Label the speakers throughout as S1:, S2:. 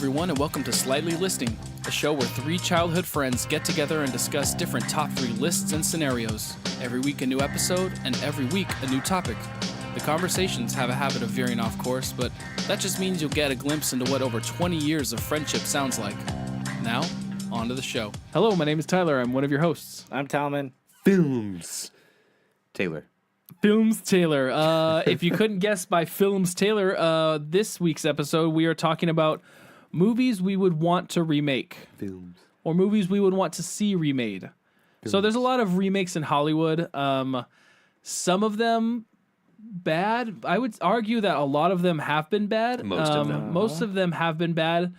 S1: everyone, and welcome to Slightly Listing, a show where three childhood friends get together and discuss different top 3 lists and scenarios. Every week a new episode, and every week a new topic. The conversations have a habit of veering off course, but that just means you'll get a glimpse into what over 20 years of friendship sounds like. Now, on to the show. Hello, my name is Tyler. I'm one of your hosts.
S2: I'm Talman.
S3: Films Taylor.
S1: Films Taylor. If you couldn't guess by Films Taylor, this week's episode we are talking about movies we would want to remake.
S3: Films.
S1: Or movies we would want to see remade. So there's a lot of remakes in Hollywood. Some of them bad. I would argue that a lot of them have been bad.
S3: Most of them.
S1: Most of them have been bad.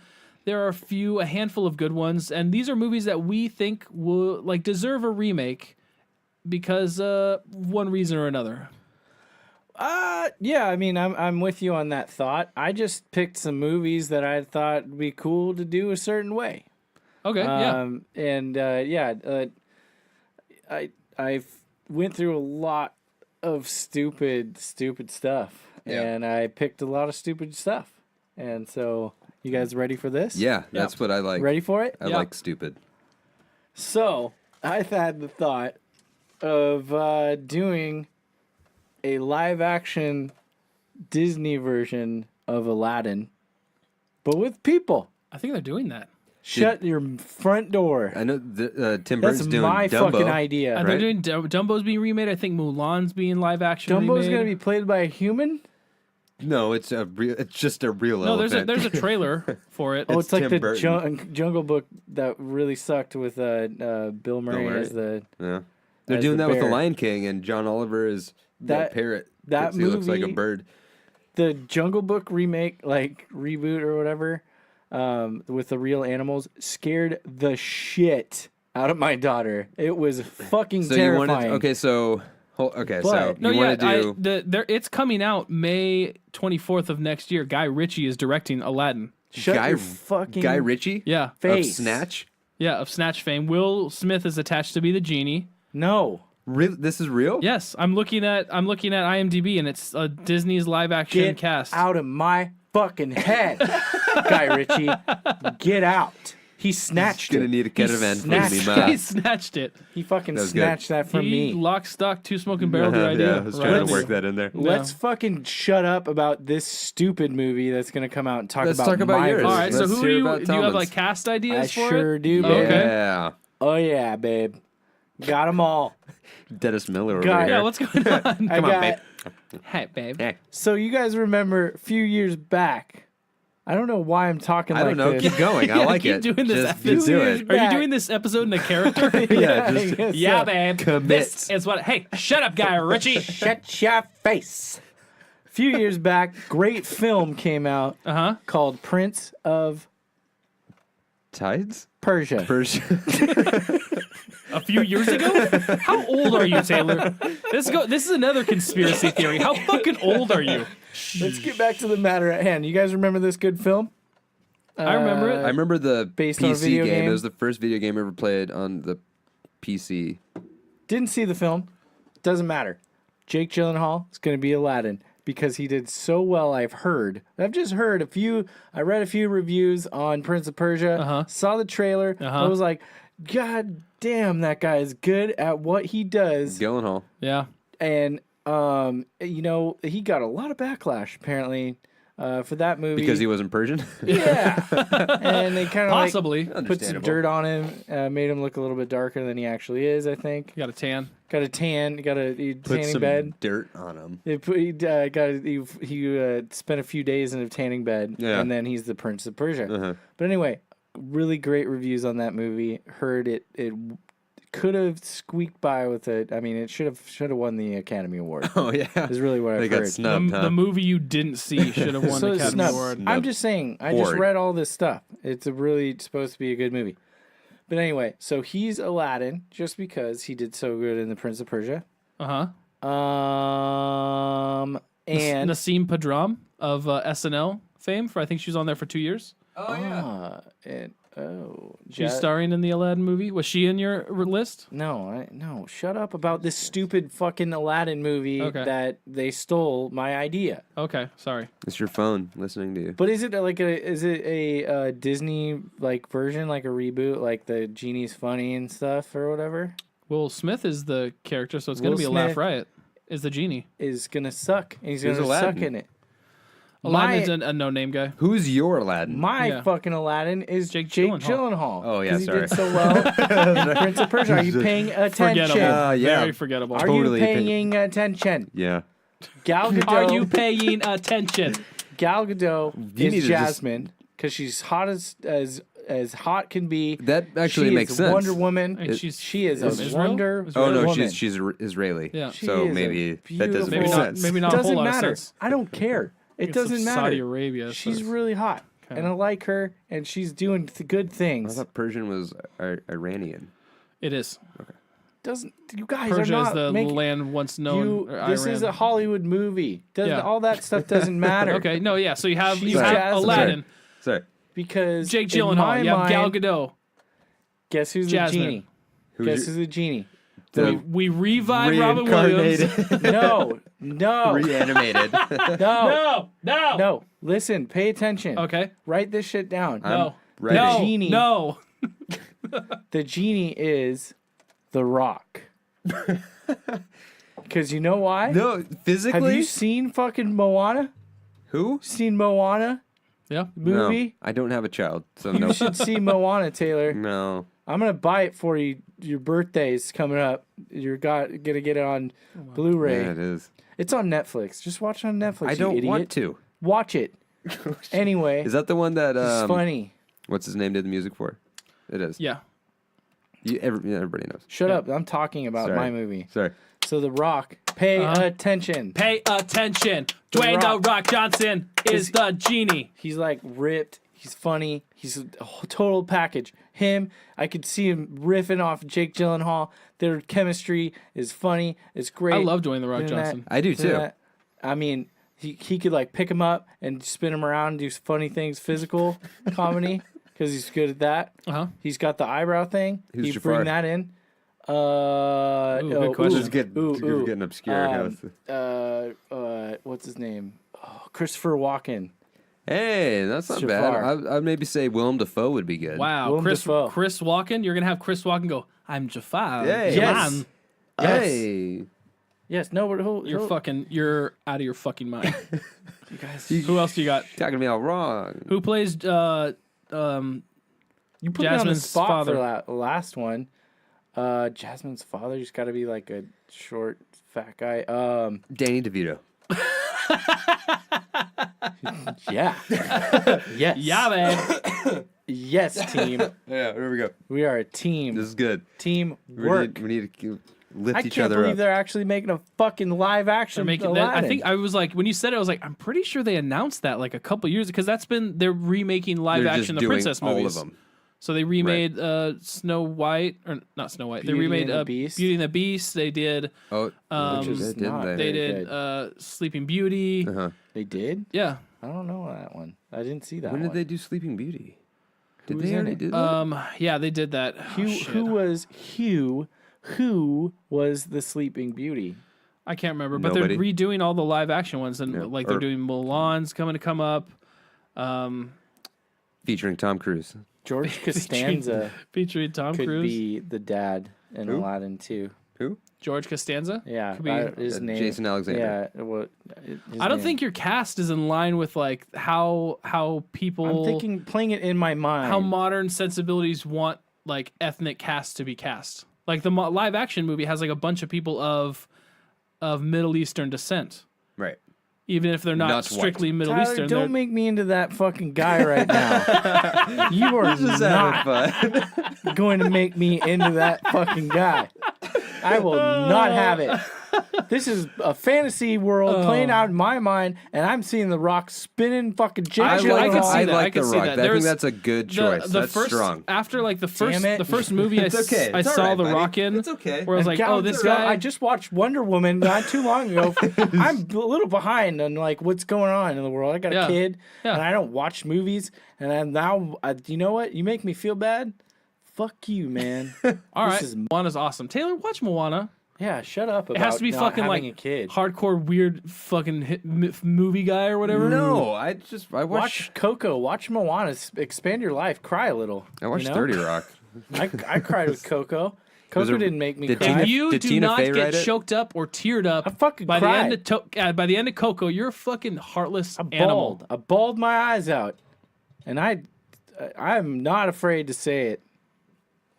S1: There are a handful of good ones, and these are movies that we think will deserve a remake because one reason or another.
S2: Yeah, I mean, I'm with you on that thought. I just picked some movies that I thought would be cool to do a certain way.
S1: Okay, yeah.
S2: And I went through a lot of stupid stuff, and I picked a lot of stupid stuff. And so, you guys ready for this?
S3: Yeah, that's what I like.
S2: Ready for it?
S3: I like stupid.
S2: So, I've had the thought of doing a live-action Disney version of Aladdin, but with people.
S1: I think they're doing that.
S2: Shut your front door.
S3: I know Tim Burton's doing
S2: my
S3: Dumbo.
S2: fucking idea.
S1: They're doing Dumbo's being remade. I think Mulan's being live action.
S2: Dumbo's
S1: remade.
S2: going to be played by a human?
S3: No, it's just a real
S1: No,
S3: elephant.
S1: there's a trailer for it.
S2: Oh, it's like
S3: Tim
S2: the Jungle Book that really sucked with Bill Murray as the...
S3: Yeah. They're
S2: as
S3: doing
S2: the
S3: that with The
S2: bear.
S3: Lion King, and John Oliver is that parrot.
S2: That
S3: 'cause he looks like a
S2: movie-
S3: bird.
S2: The Jungle Book remake, reboot or whatever, with the real animals, scared the shit out of my daughter. It was fucking
S3: So
S2: terrifying.
S3: you wanted... so
S2: But-
S3: you want to do...
S1: It's coming out May 24th of next year. Guy Ritchie is directing Aladdin.
S2: Shut
S3: Guy,
S2: your fucking
S3: Guy Ritchie?
S1: Yeah,
S2: face.
S3: Of Snatch?
S1: yeah, of Snatch fame. Will Smith is attached to be the genie.
S2: No.
S3: This is real?
S1: Yes, I'm looking at IMDb, and it's Disney's live action
S2: Get
S1: cast.
S2: out of my fucking head, Guy Ritchie. Get out. He snatched
S3: Gonna
S2: it.
S3: need a
S2: He
S3: caravan from
S2: snatched
S3: me,
S2: it.
S3: man.
S1: He snatched it.
S2: He fucking
S3: That was good.
S2: snatched that from
S1: He
S2: me.
S1: lock, stock, two smoking barrel your idea.
S3: Yeah, I was trying
S2: Let's-
S3: to work that in there.
S2: Let's fucking shut up about this stupid movie that's going to come out and talk
S3: Let's
S2: about
S3: talk about
S2: my
S3: yours.
S1: All
S2: version.
S1: right, so
S3: Let's
S1: who are
S3: hear
S1: you?
S3: about
S1: Do you have
S3: Talman's.
S1: cast
S2: I
S1: ideas for
S2: sure
S1: it?
S2: do, babe.
S1: Okay.
S3: Yeah.
S2: Oh, yeah, babe. Got them all.
S3: Dennis Miller over
S2: Guy-
S3: here.
S1: Yeah, what's going on?
S2: I
S3: Come on,
S2: got-
S3: babe.
S1: Hey, babe.
S3: Hey.
S2: So you guys remember a few years back, I don't know why I'm talking
S3: I
S2: like
S3: don't know.
S2: this.
S3: Keep going. I like
S1: keep
S3: it.
S1: doing this
S3: Just
S1: episode.
S3: do
S2: Years
S3: it.
S1: Are you
S2: back.
S1: doing this episode in a character?
S3: Yeah,
S2: I
S3: just
S2: guess
S1: Yeah,
S2: so.
S1: babe.
S3: Commit.
S1: This is what. Hey, shut up, Guy Ritchie.
S2: Shut your face. A few years back, great film came out called Prince of
S3: Tides?
S2: Persia.
S1: A few years ago? How old are you, Taylor? This is another conspiracy theory. How fucking old are you?
S2: Let's get back to the matter at hand. You guys remember this good film?
S1: I remember it.
S3: I remember the
S2: Based on a
S3: PC
S2: video game?
S3: It was the first video game I ever played on the PC.
S2: Didn't see the film. Doesn't matter. Jake Gyllenhaal is going to be Aladdin because he did so well, I've heard. I've just heard a few. I read a few reviews on Prince of Persia. Saw the trailer. I was like, God damn, that guy is good at what he does.
S3: Gyllenhaal.
S1: Yeah.
S2: And, he got a lot of backlash, apparently, for that movie.
S3: Because he wasn't Persian?
S2: Yeah. And they kind of
S1: Possibly.
S2: put some
S3: Understandable.
S2: dirt on him, made him look a little bit darker than he actually is, I think.
S1: You got a tan.
S2: Got a tan, got a
S3: Put
S2: tanning
S3: some
S2: bed.
S3: dirt on him.
S2: He spent a few days in a tanning bed,
S3: Yeah.
S2: and then he's the Prince of Persia.
S3: Uh-huh.
S2: But anyway, really great reviews on that movie. Heard it could have squeaked by with it. I mean, it should have won the Academy Award.
S3: Oh, yeah.
S2: Is really what
S3: They
S2: I've
S3: got
S2: heard.
S3: snubbed, huh?
S1: The movie you didn't see should have won
S2: So
S1: the
S2: it's
S1: Academy
S2: snubbed.
S1: Award.
S2: I'm just saying. I just
S3: Award.
S2: read all this stuff. It's really supposed to be a good movie. But anyway, so he's Aladdin just because he did so good in the Prince of Persia.
S1: Uh-huh.
S2: And
S1: Nasim Padram of SNL fame. I think she was on there for 2 years.
S3: Oh, yeah.
S2: and Oh,
S1: She's starring in the Aladdin movie. Was she in your list?
S2: No, no. Shut up about this stupid fucking Aladdin movie that they stole my idea.
S1: Okay, sorry.
S3: It's your phone listening to you.
S2: But is it a Disney like version, like a reboot, like the Genie's funny and stuff or whatever?
S1: Will Smith is the character, so it's going to be a laugh riot. Is the genie
S2: is gonna suck? And he's gonna
S3: Aladdin?
S2: suck in it.
S1: Aladdin's a no-name guy.
S3: Who's your Aladdin?
S2: My fucking Aladdin is Jake Gyllenhaal.
S3: Oh, yeah,
S2: he
S3: sorry.
S2: did so well in Prince of Persia. Are you paying attention?
S1: Forgettable.
S3: Yeah.
S1: Very forgettable.
S2: Are
S3: Totally
S2: you paying attention?
S3: Yeah.
S2: Gal Gadot.
S1: Are you paying attention?
S2: Gal Gadot
S3: You need
S2: is
S3: to
S2: Jasmine because she's hot as hot can be.
S3: That actually
S2: she
S3: makes
S2: is
S3: sense.
S2: Wonder Woman.
S1: And
S2: She is a
S1: Israel?
S2: Wonder
S3: Oh no,
S2: Woman.
S3: she's Israeli.
S1: Yeah.
S2: She
S3: So
S2: is a
S3: maybe that doesn't
S2: beautiful-
S3: make sense.
S1: Maybe not a
S2: Doesn't
S1: whole lot
S2: matter.
S1: of sense.
S2: I don't care. It
S1: It's
S2: doesn't
S1: from
S2: matter.
S1: Saudi Arabia. so
S2: She's
S1: it's-
S2: really hot, and I like her, and she's doing good
S3: I
S2: things.
S3: thought Persian was Iranian.
S1: It is.
S2: Doesn't you guys
S1: Persia
S2: are
S1: is
S2: not
S1: the
S2: making,
S1: land once known.
S2: This is a Hollywood movie. All that stuff doesn't matter.
S1: Okay, no, yeah. So you have
S2: She's
S1: Jasmine. Aladdin,
S3: Sorry.
S2: Because
S1: Jake
S2: in my
S1: Gyllenhaal. You have Gal
S2: mind,
S1: Gadot.
S2: Guess who's
S1: Jasmine.
S2: the genie?
S3: Who's
S2: Guess
S3: your-
S2: who's the genie?
S1: We revive Robin Williams.
S3: Reincarnated.
S2: No.
S3: Reanimated.
S2: No.
S1: No.
S2: No. Listen. Pay attention.
S1: Okay.
S2: Write this shit down.
S1: No.
S3: ready.
S1: No.
S2: Genie.
S1: No.
S2: The genie is The Rock. Because you know why?
S3: No, physically.
S2: Have you seen fucking Moana?
S3: Who?
S2: Seen Moana
S1: Yeah.
S2: movie?
S3: No, I don't have a child, so
S2: You
S3: no.
S2: should see Moana, Taylor.
S3: No.
S2: I'm gonna buy it for you. Your birthday's coming up. You're gonna get it on Blu-ray.
S3: Yeah, it is.
S2: It's on Netflix. Just watch it on Netflix.
S3: I don't
S2: you idiot.
S3: want to.
S2: Watch it. Anyway,
S3: Is that the one that
S2: it's funny.
S3: what's his name did the music for? It is.
S1: Yeah.
S3: Everybody knows.
S2: Shut up. I'm talking about
S3: Sorry.
S2: my movie.
S3: Sorry.
S2: So The Rock. Pay attention.
S1: Pay attention. Dwayne The Rock Johnson is the genie.
S2: He's like ripped. He's funny. He's a total package. Him, I could see him riffing off Jake Gyllenhaal. Their chemistry is funny. It's great.
S1: I love Dwayne The Rock
S2: Doing that,
S1: Johnson.
S3: I do
S2: doing
S3: too.
S2: that. I mean, he could like pick him up and spin him around and do funny things, physical comedy, because he's good at that.
S1: Uh-huh.
S2: He's got the eyebrow thing.
S3: Who's
S2: He'd
S3: Jafar?
S2: bring that in.
S1: good question.
S3: It's getting obscure.
S2: What's his name? Oh, Christopher Walken.
S3: Hey, that's not
S2: Jafar.
S3: bad. I'd maybe say Willem Dafoe would be good.
S1: Wow.
S2: Willem Dafoe.
S1: Chris Walken. You're going to have Chris Walken go, I'm Jafar.
S3: Hey.
S2: Yes.
S1: Man.
S3: Hey.
S2: Yes. No, but
S1: You're out of your fucking mind.
S2: You guys.
S1: Who else do you got?
S3: Talking to me all wrong.
S1: Who plays
S2: You put me on the
S1: Jasmine's
S2: spot
S1: father?
S2: for the last one. Jasmine's father. He's got to be like a short, fat guy.
S3: Danny DeVito.
S2: Yeah. Yes.
S1: Yeah, man.
S2: Yes, team.
S3: Yeah, here we go.
S2: We are a team.
S3: This is good.
S2: Team work.
S3: We need to lift
S2: I
S3: each
S2: can't
S3: other
S2: believe
S3: up.
S2: they're actually making a fucking live action.
S1: They're making that, I
S2: Aladdin.
S1: think I was like, when you said it, I was like, I'm pretty sure they announced that like a couple years because they're remaking live
S3: They're
S1: action
S3: just
S1: the
S3: doing
S1: princess
S3: all
S1: movies.
S3: of them.
S1: So they remade Snow White, or not Snow White. They
S2: Beauty
S1: remade
S2: and the Beast.
S1: Beauty and the Beast. They did
S3: Oh,
S2: Which is
S3: didn't
S2: not
S3: they?
S1: they
S2: Very
S1: did
S2: good.
S1: Sleeping Beauty.
S3: Uh-huh.
S2: They did.
S1: Yeah.
S2: I don't know that one. I didn't see that
S3: When
S2: one.
S3: did they do Sleeping Beauty? Did
S2: was
S3: they
S2: in
S3: already
S2: it?
S3: do that?
S1: Yeah, they did that.
S2: Who was the Sleeping Beauty?
S1: I can't remember, but
S3: Nobody.
S1: they're redoing all the live action ones, and
S3: Yeah,
S1: like they're
S3: or-
S1: doing Mulan's coming to come up.
S3: Featuring Tom Cruise.
S2: George Costanza
S1: Featuring Tom
S2: could
S1: Cruise.
S2: be the dad in
S3: Who?
S2: Aladdin too.
S3: Who?
S1: George Costanza.
S2: Yeah,
S1: Could be-
S2: his name.
S3: Jason Alexander.
S2: Yeah, what?
S1: I don't think your cast is in line with like how people.
S2: I'm thinking playing it in my mind.
S1: how modern sensibilities want like ethnic casts to be cast. Like the live action movie has like a bunch of people of Middle Eastern descent,
S3: Right.
S1: even if they're not
S3: Not white.
S1: strictly Middle
S2: Tyler,
S1: Eastern.
S2: don't
S1: they're-
S2: make me into that fucking guy right now. You are
S3: Just
S2: not
S3: having fun.
S2: going to make me into that fucking guy. I will not have it. This is a fantasy world playing out in my mind, and I'm seeing The Rock spinning fucking Jake
S1: I
S2: Gyllenhaal.
S1: could see
S3: I
S1: that.
S3: like
S1: I could
S3: The
S1: see
S3: Rock.
S1: that.
S3: I think
S1: There's
S3: that's a good choice.
S1: the
S3: That's
S1: first,
S3: strong.
S1: After like the
S2: Damn it.
S1: first movie I,
S3: It's okay.
S1: I
S3: It's all
S1: saw
S3: right,
S1: The
S3: buddy.
S1: Rock in,
S3: It's okay.
S1: where I was like, oh, this guy.
S2: I just watched Wonder Woman not too long ago. I'm a little behind on like what's going on in the world. I got a kid, and I don't watch movies. And I'm now, you know what? You make me feel bad. Fuck you, man.
S1: All right,
S2: is-
S1: Moana's awesome. Taylor, watch Moana.
S2: Yeah, shut up. About
S1: It has to be
S2: not
S1: fucking
S2: having
S1: like
S2: a kid.
S1: hardcore weird fucking movie guy or whatever.
S3: No, I
S2: Watch Coco. Watch Moana. Expand your life. Cry a little.
S3: I watched
S2: you know?
S3: 30 Rock.
S2: I cried with Coco. Coco didn't make me
S3: did
S2: cry.
S3: Tina-
S1: If you
S3: Did
S1: do
S3: Tina
S1: not
S3: Fey
S1: get
S3: write it?
S1: choked up or teared up
S2: I fucking
S1: by
S2: cried.
S1: by the end of Coco, you're a fucking heartless
S2: I
S1: animal.
S2: bawled. I bawled my eyes out, and I'm not afraid to say it.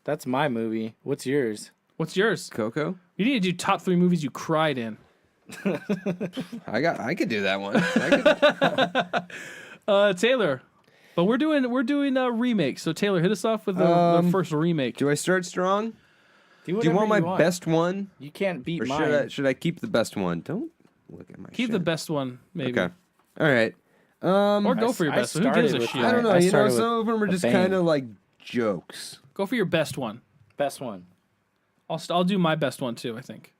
S2: That's my movie. What's yours?
S1: What's yours?
S3: Coco?
S1: You need to do top 3 movies you cried in.
S3: I could do that one.
S1: Taylor, but we're doing remakes. So Taylor, hit us off with the first remake.
S3: Do I start strong? Do you
S2: whatever
S3: want my best one?
S2: You can't beat
S3: Or
S2: mine.
S3: should I keep the best one? Don't look at my
S1: Keep
S3: shit.
S1: the best one, maybe.
S3: Okay. All right.
S1: Or go for your
S2: I
S1: best. Who gives
S2: started
S1: a
S2: with
S1: shit?
S2: my-
S3: I don't know.
S2: I
S3: You know,
S2: started
S3: some
S2: with
S3: of them are
S2: a
S3: just
S2: bang.
S3: kind of like jokes.
S1: Go for your best one.
S2: Best one.
S1: I'll do my best one too, I think.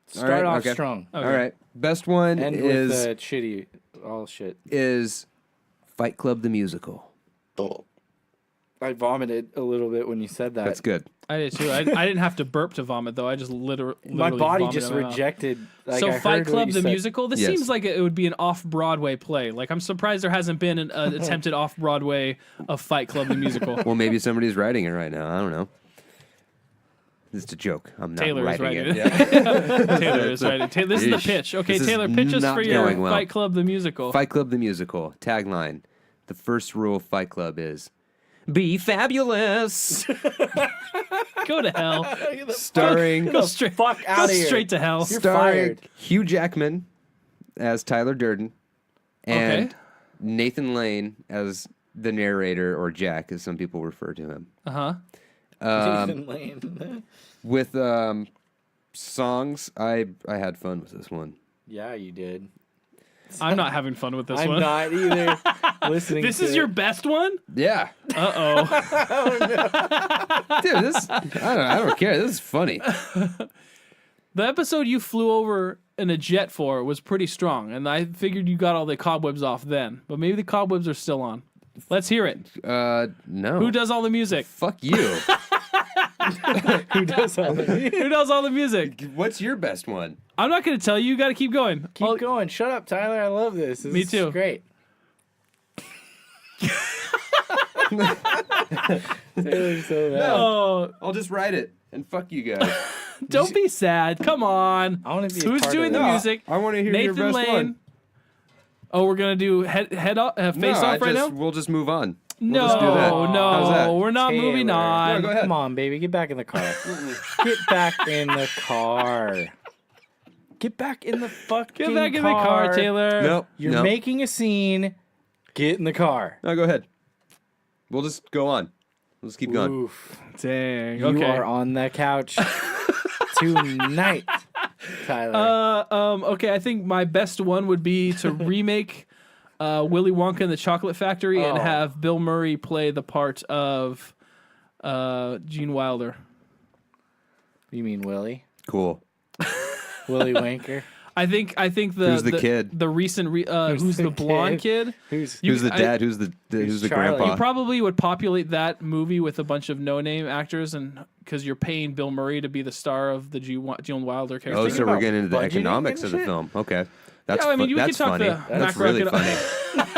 S2: Start
S3: right,
S2: off
S3: okay.
S2: strong.
S1: Okay.
S3: All right. Best one
S2: End
S3: is
S2: with shitty. All shit.
S3: Fight Club the musical.
S2: I vomited a little bit when you said that.
S3: That's good.
S1: I did too. I didn't have to burp to vomit though. I just literally
S2: My body
S1: vomited
S2: just
S1: in my mouth.
S2: rejected. Like,
S1: So
S2: I
S1: Fight
S2: heard what
S1: Club
S2: you
S1: the
S2: said.
S1: musical. This
S3: Yes.
S1: seems like it would be an off-Broadway play. Like I'm surprised there hasn't been an attempted off-Broadway of Fight Club the musical.
S3: Well, maybe somebody's writing it right now. I don't know. It's a joke. I'm not
S1: Taylor is
S3: writing
S1: writing
S3: it.
S1: it.
S3: Yeah.
S1: Taylor is right. This is the
S3: Ish.
S1: pitch. Okay,
S3: This is
S1: Taylor, pitch us
S3: not
S1: for your
S3: going well.
S1: Fight Club the musical.
S3: Fight Club the musical. Tagline. The first rule of Fight Club is be fabulous.
S1: Go to hell.
S3: Starring
S1: Go straight.
S2: fuck
S1: Go
S2: outta here.
S1: straight to hell.
S2: You're
S3: starring
S2: fired.
S3: Hugh Jackman as Tyler Durden and
S1: Okay.
S3: Nathan Lane as the narrator, or Jack as some people refer to him.
S1: Uh-huh.
S2: Nathan Lane.
S3: With songs, I had fun with this one.
S2: Yeah, you did.
S1: I'm not having fun with this
S2: I'm
S1: one.
S2: not either. Listening.
S1: This
S2: to
S1: is
S2: it.
S1: your best one?
S3: Yeah,
S1: Uh-oh.
S3: dude, this I don't care. This is funny.
S1: The episode you flew over in a jet for was pretty strong, and I figured you got all the cobwebs off then. But maybe the cobwebs are still on. Let's hear it.
S3: No.
S1: Who does all the music?
S3: Fuck you.
S2: Who does all that?
S1: Who does all the music?
S3: What's your best one?
S1: I'm not going to tell you. You got to keep going.
S2: Keep going. Shut up, Tyler. I love this.
S1: Me
S2: Is
S1: too.
S2: Great. Taylor's so bad.
S1: Oh,
S3: I'll just write it and fuck you guys.
S1: don't be sad. Come on.
S2: I want to be.
S1: Who's
S2: a part
S1: doing
S2: of
S1: the
S2: that.
S1: music?
S3: I want to hear your
S1: Nathan
S3: best
S1: Lane.
S3: one.
S1: Oh, we're going to do face off right now?
S3: We'll just move on.
S1: No,
S3: just do that. How's that?
S1: no, we're not moving
S2: Taylor.
S1: on.
S3: No, go ahead.
S2: Come on, baby. Get back in the car. Get back in the car. Get back in the fucking
S1: Get back in the car, Taylor.
S3: Nope.
S2: You're
S3: nope.
S2: making a scene. Get in the car.
S3: No, go ahead. We'll just go on. We'll just keep going.
S2: Oof.
S1: Dang.
S2: You
S1: Okay.
S2: are on the couch tonight, Tyler.
S1: Okay, I think my best one would be to remake Willy Wonka and the Chocolate Factory and
S2: Oh.
S1: have Bill Murray play the part of Gene Wilder.
S2: You mean Willie?
S3: Cool.
S2: Willie Wanker?
S1: I think
S3: Who's the kid?
S1: the recent who's the blonde kid.
S2: Who's
S3: Who's the
S1: I-
S3: dad? Who's the
S2: Charlie?
S3: grandpa?
S1: You probably would populate that movie with a bunch of no-name actors, and because you're paying Bill Murray to be the star of the Gene Wilder character.
S3: Oh, so we're
S2: about
S3: getting into the
S2: budgeting
S3: economics
S2: and
S3: of the
S2: shit?
S3: film. Okay. That's
S1: Yeah, I mean, you
S3: that's
S1: can talk
S3: funny.
S1: the
S3: That's
S1: macro
S3: really
S1: econo-
S3: funny.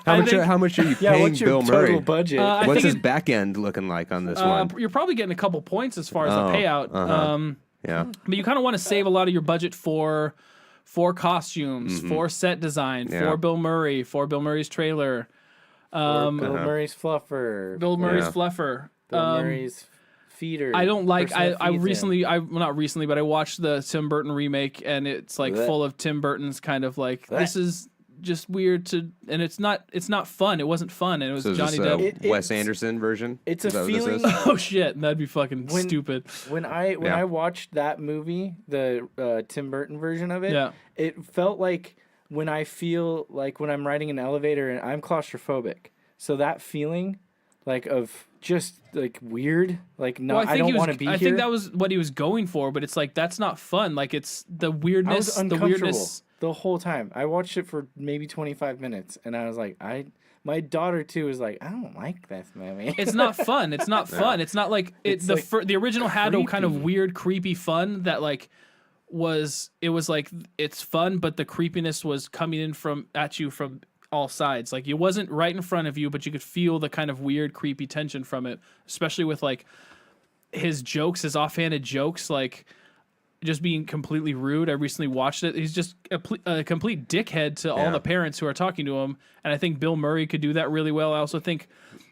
S1: I think-
S3: How much are you
S2: Yeah,
S3: paying
S2: what's your
S3: Bill
S2: total
S3: Murray?
S2: budget?
S1: I
S3: What's
S1: think
S3: his
S1: it-
S3: back end looking like on this one?
S1: You're probably getting a couple points as far as
S3: Oh,
S1: the payout.
S3: uh-huh. Yeah.
S1: But you kind of want to save a lot of your budget for costumes, for set design,
S3: Mm-hmm. Yeah.
S1: for Bill Murray, for Bill Murray's trailer,
S2: Bill Murray's fluffer.
S1: Bill Murray's
S3: Yeah.
S1: fluffer.
S2: Bill Murray's feeder.
S1: I don't like.
S2: person that
S1: I
S2: feeds him.
S1: recently. Well, not recently, but I watched the Tim Burton remake, and it's like
S2: Blech.
S1: full of Tim Burton's kind of like
S2: Blech.
S1: this is just weird and it's not fun. It wasn't fun. And it was
S3: So is
S1: Johnny
S3: this
S1: Depp.
S3: Wes Anderson version?
S2: It's
S3: Is
S2: a
S3: that what this
S2: feeling.
S3: is?
S1: Oh shit, that'd be fucking stupid.
S2: When I
S3: Yeah.
S2: watched that movie, the Tim Burton version of it,
S1: Yeah.
S2: it felt like when I feel like when I'm riding an elevator and I'm claustrophobic. So that feeling, like of just like weird, like no, I don't want to be here.
S1: I think that was what he was going for, but it's like that's not fun. Like it's the
S2: I was
S1: weirdness, the
S2: uncomfortable
S1: weirdness.
S2: the whole time. I watched it for maybe 25 minutes, and I was like, my daughter too was like, I don't like this movie.
S1: It's not fun. It's not fun. It's not like
S2: It's
S1: the original had a kind of
S2: creepy.
S1: weird, creepy fun that like was like it's fun, but the creepiness was coming in at you from all sides. Like it wasn't right in front of you, but you could feel the kind of weird, creepy tension from it, especially with like his jokes, his offhanded jokes, like just being completely rude. I recently watched it. He's just a complete dickhead to all
S3: Yeah.
S1: the parents who are talking to him. And I think Bill Murray could do that really well. I also think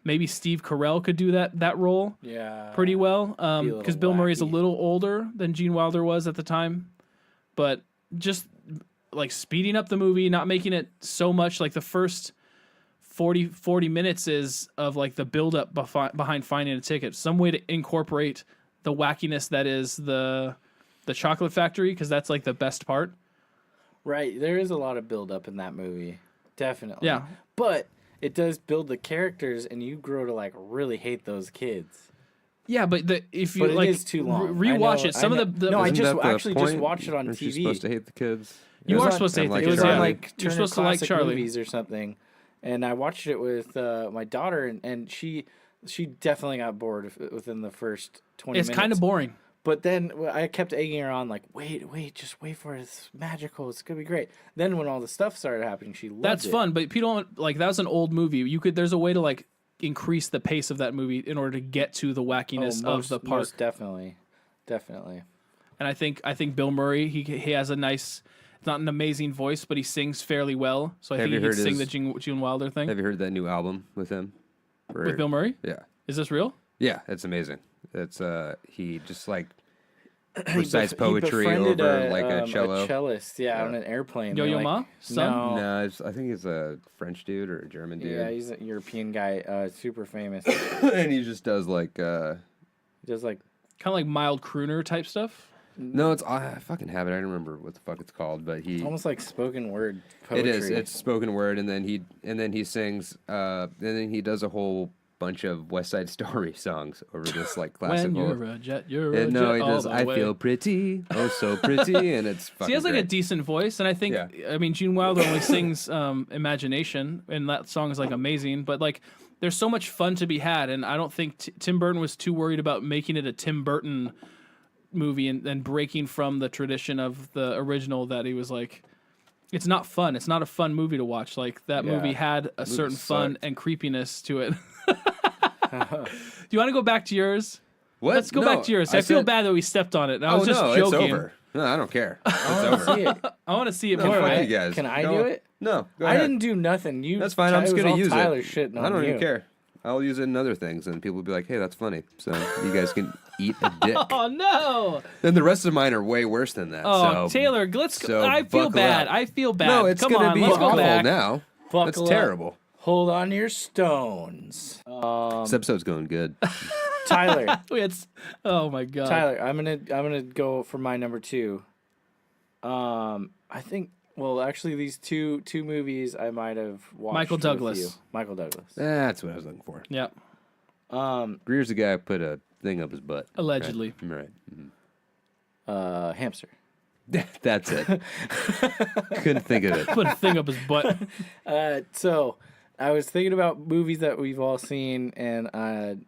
S1: maybe Steve Carell could do that role
S2: Yeah.
S1: pretty well.
S2: a
S1: Because
S2: little
S1: Bill Murray's a
S2: wacky.
S1: little older than Gene Wilder was at the time. But just like speeding up the movie, not making it so much like the first 40 minutes is of like the buildup behind finding a ticket. Some way to incorporate the wackiness that is the chocolate factory, because that's like the best part.
S2: Right. There is a lot of build up in that movie. Definitely.
S1: Yeah.
S2: But it does build the characters, and you grow to like really hate those kids.
S1: Yeah, but if you
S2: But it
S1: like
S2: is too long.
S1: rewatch
S2: I know-
S1: it, some
S2: I
S1: of the
S2: know- no, I
S3: Isn't
S2: just
S3: that the
S2: actually just
S3: point?
S2: watched it on
S3: Aren't you
S2: TV.
S3: supposed to hate the kids?
S1: You
S2: It
S1: are
S2: was
S1: supposed to hate
S3: like
S1: the
S2: It was
S1: kids.
S2: on
S3: Charlie.
S2: like
S1: You're
S2: Turner
S1: supposed to like
S2: Classic
S1: Charlie.
S2: Movies or something, and I watched it with my daughter, and she definitely got bored within the first 20
S1: It's
S2: minutes.
S1: kind of boring.
S2: But then I kept egging her on, like, wait, just wait for it. It's magical. It's gonna be great. Then when all the stuff started happening, she loved
S1: That's
S2: it.
S1: fun, but people don't like. That was an old movie. There's a way to like increase the pace of that movie in order to get to the wackiness of the park.
S2: Most definitely.
S1: And I think Bill Murray, he has a nice, it's not an amazing voice, but he sings fairly well. So I
S3: Have
S1: think
S3: you
S1: he could
S3: heard
S1: sing
S3: his-
S1: the Gene Wilder thing
S3: Have you heard that new album with him?
S1: with Bill Murray.
S3: Yeah.
S1: Is this real?
S3: Yeah, it's amazing. It's he just like
S2: He
S3: recites
S2: he
S3: poetry
S2: befriended
S3: over like a cello.
S2: A cellist, on an airplane.
S1: Yo
S2: They're
S1: Yo
S2: like,
S1: Ma? Son?
S2: No.
S3: No, I think he's a French dude or a German dude.
S2: Yeah, he's a European guy, super famous.
S3: and he just does like
S2: He does like
S1: Kind of like mild crooner type stuff.
S3: no, it's I fucking have it. I don't remember what the fuck it's called, but he
S2: almost like spoken word
S3: it
S2: poetry.
S3: is. It's spoken word, and then he sings, and then he does a whole bunch of West Side Story songs over this like classical.
S1: When you're a jet, you're a
S3: no,
S1: jet
S3: he
S1: all
S3: does.
S1: the
S3: I
S1: way.
S3: feel pretty, oh so pretty, and it's fucking
S1: So he has like a
S3: great.
S1: decent voice, and I think,
S3: Yeah.
S1: I mean, Gene Wilder only sings Imagination, and that song is like amazing, but like there's so much fun to be had, and I don't think Tim Burton was too worried about making it a Tim Burton movie and breaking from the tradition of the original, that he was like, it's not fun. It's not a fun movie to watch. Like that
S2: Yeah.
S1: movie had a certain fun
S3: sucked.
S1: and creepiness to it. Do you want to go back to yours?
S3: What?
S1: Let's go
S3: No,
S1: back to yours. I feel
S3: said-
S1: bad that we stepped on it. And I
S3: Oh
S1: was just
S3: no,
S1: joking.
S3: it's over. No, I don't care. It's
S2: I wanna
S3: over.
S2: see it.
S1: I want to see it
S3: No,
S1: more.
S3: fuck
S2: I-
S3: you guys.
S2: can I
S3: Go-
S2: do it?
S3: No, go
S2: I
S3: ahead.
S2: didn't do nothing. You.
S3: That's fine. I'm just
S2: it was
S3: gonna
S2: all
S3: use
S2: Tyler
S3: it.
S2: shitting
S3: I
S2: on
S3: don't
S2: you.
S3: even care. I'll use it in other things, and people will be like, "Hey, that's funny." So you guys can eat a dick.
S1: Oh no!
S3: Then the rest of mine are way worse than that.
S1: Oh,
S3: so,
S1: Taylor, let's.
S3: so
S1: I feel
S3: buckle
S1: bad.
S3: up.
S1: I feel bad.
S3: No, it's
S1: Come
S3: gonna
S1: on,
S3: be
S1: let's go
S3: awful
S1: back.
S3: now.
S2: Buckle
S3: That's
S2: up.
S3: terrible.
S2: Hold on to your stones.
S3: This episode's going good.
S2: Tyler,
S1: Oh my god.
S2: Tyler, I'm gonna go for my number 2. I think. Well, actually, these two movies I might have watched.
S1: Michael
S2: with
S1: Douglas.
S2: you. Michael Douglas.
S3: That's what I was looking for.
S1: Yeah.
S3: Greer's the guy who put a thing up his butt.
S1: Allegedly.
S3: Right.
S2: Hamster.
S3: That's it. Couldn't think of it.
S1: Put a thing up his butt.
S2: So I was thinking about movies that we've all seen and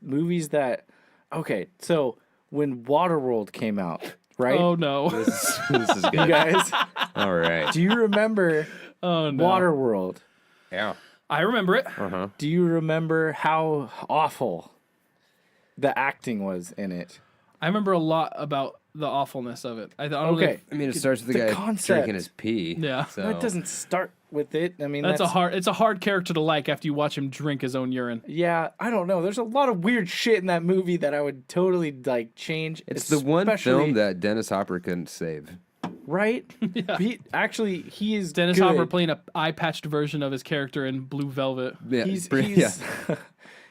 S2: movies that. Okay, so when Waterworld came out, right?
S1: Oh no.
S3: This is
S2: You
S3: good.
S2: guys,
S3: All right.
S2: do you remember
S1: Oh no.
S2: Waterworld?
S3: Yeah.
S1: I remember it.
S3: Uh-huh.
S2: Do you remember how awful the acting was in it?
S1: I remember a lot about the awfulness of it. I don't
S2: Okay.
S3: I mean, it starts with the
S2: The
S3: guy
S2: concept.
S3: drinking his pee.
S1: Yeah.
S3: So.
S2: No, it doesn't start with it. I mean,
S1: It's a hard character to like after you watch him drink his own urine.
S2: Yeah, I don't know. There's a lot of weird shit in that movie that I would totally like change.
S3: It's the one
S2: especially-
S3: film that Dennis Hopper couldn't save.
S2: right?
S1: Yeah.
S2: He is
S1: Dennis
S2: good.
S1: Hopper playing a eye-patched version of his character in Blue Velvet.
S3: Yeah,
S2: He's
S3: yeah.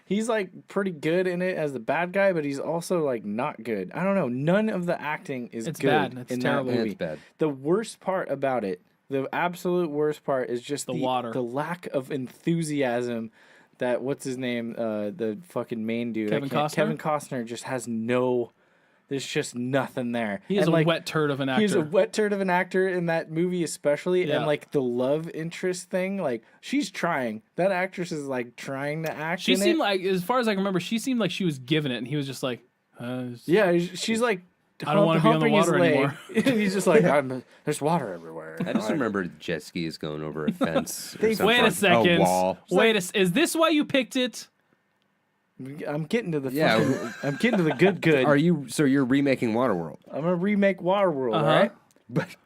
S2: he's like pretty good in it as the bad guy, but he's also like not good. I don't know. None of the acting is
S1: It's
S2: good
S1: bad. It's
S2: in
S1: terrible.
S2: that movie.
S3: It's bad.
S2: The worst part about it, the absolute worst part, is just
S1: The water.
S2: the lack of enthusiasm. That what's his name? The fucking main dude.
S1: Kevin Costner?
S2: Kevin Costner just has no. There's just nothing there.
S1: He is
S2: And,
S1: a
S2: like,
S1: wet turd of an actor.
S2: He's a wet turd of an actor in that movie, especially.
S1: Yeah.
S2: And like the love interest thing, like she's trying. That actress is like trying to act.
S1: She
S2: in
S1: seemed
S2: it.
S1: like, as far as I can remember, she seemed like she was giving it, and he was just like,
S2: Yeah, she's like.
S1: I don't wanna be on the
S2: humping his
S1: water
S2: leg.
S1: anymore.
S2: And he's just like, there's water everywhere.
S3: I just remember jet skis going over a fence.
S2: They-
S3: or something.
S1: Wait a second.
S3: wall.
S1: Is this why you picked it?
S2: I'm getting to the
S3: Yeah.
S2: fucking, I'm getting to the good.
S3: Are you? So you're remaking Waterworld,
S2: I'm gonna remake Waterworld,
S1: Uh-huh.
S2: right?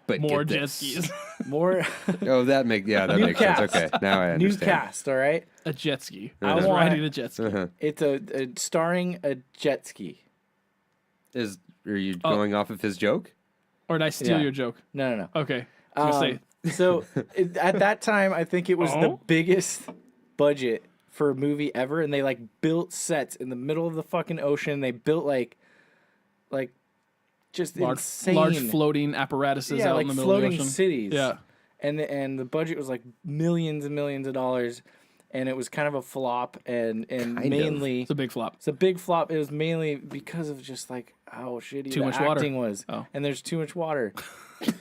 S3: but
S1: More
S3: get
S1: jet
S3: this.
S1: skis.
S2: More
S3: Oh, that makes
S2: New
S3: sense.
S2: cast.
S3: Okay, now I
S2: new
S3: understand.
S2: cast, all right?
S1: A jet ski.
S3: I
S1: I was
S2: want-
S1: riding a jet ski.
S3: Uh-huh.
S2: It's a starring a jet ski.
S3: Are you going off of his joke?
S1: Or did I steal
S2: Yeah.
S1: your joke?
S2: No.
S1: Okay. I was gonna say,
S2: So at that time, I think it was the
S1: Oh?
S2: biggest budget for a movie ever, and they like built sets in the middle of the fucking ocean. They built like just insane
S1: large floating apparatuses
S2: yeah,
S1: out
S2: like
S1: in the middle of the
S2: floating
S1: ocean.
S2: cities.
S1: Yeah.
S2: And the budget was like millions and millions of dollars, and it was kind of a flop. And
S3: Kind of.
S2: mainly
S1: It's a big flop.
S2: it's a big flop. It was mainly because of just like how shitty
S1: Too
S2: the
S1: much water.
S2: acting was,
S1: Oh.
S2: and there's too much water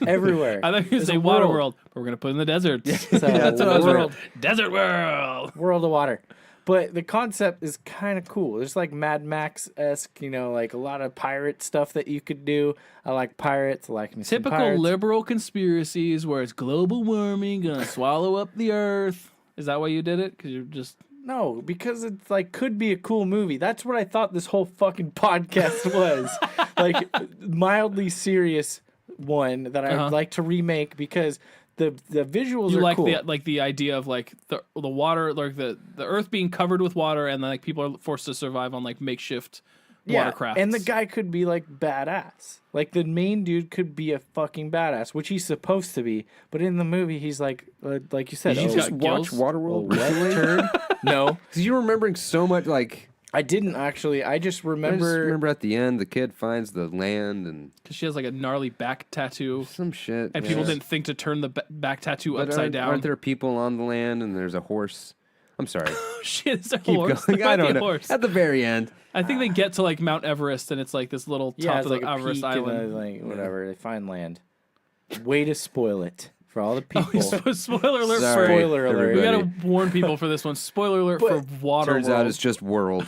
S2: everywhere.
S1: I thought you were going to
S2: There's
S1: say
S2: a world.
S1: Waterworld, but we're going to put it in the deserts.
S2: So,
S1: That's what I was
S2: world,
S1: wondering. Desert World.
S2: world of water. But the concept is kind of cool. There's like Mad Max-esque, like a lot of pirate stuff that you could do. I like pirates. I like me some
S1: Typical
S2: pirates.
S1: liberal conspiracies where it's global warming going to swallow up the earth. Is that why you did it? Because you're just...
S2: No, because it's like could be a cool movie. That's what I thought this whole fucking podcast was. Like mildly serious one that I'd like to remake because the visuals
S1: You
S2: are
S1: like
S2: cool.
S1: the idea of like the water, like the earth being covered with water, and then like people are forced to survive on like makeshift watercrafts.
S2: And the guy could be like badass. Like the main dude could be a fucking badass, which he's supposed to be. But in the movie, he's like you said,
S3: Did you
S2: oh,
S3: just
S1: got
S3: watch
S1: gills?
S3: Waterworld?
S2: wet turd. No,
S3: Because you're remembering so much. Like
S2: I didn't actually. I just
S3: I just
S2: remember.
S3: remember at the end, the kid finds the land and
S1: because she has like a gnarly back tattoo,
S3: some shit.
S1: and people didn't think to turn the back tattoo
S3: But
S1: upside down.
S3: Aren't there people on the land and there's a horse? I'm sorry.
S1: Shit, is there a
S3: Keep
S1: horse?
S3: going.
S1: There
S3: I
S1: might be
S3: don't
S1: a
S3: know.
S1: horse.
S3: At the very end.
S1: I think they get to like Mount Everest, and it's like this little top
S2: Yeah, it's
S1: of
S2: like
S1: the
S2: a
S1: Everest
S2: peak
S1: island.
S2: and like whatever. They find land. Way to spoil it for all the
S1: Oh,
S2: people.
S1: spoiler alert!
S3: Sorry,
S2: Spoiler alert.
S1: We
S3: everybody.
S1: gotta warn people for this one. Spoiler alert for Waterworld.
S3: Turns out it's just World.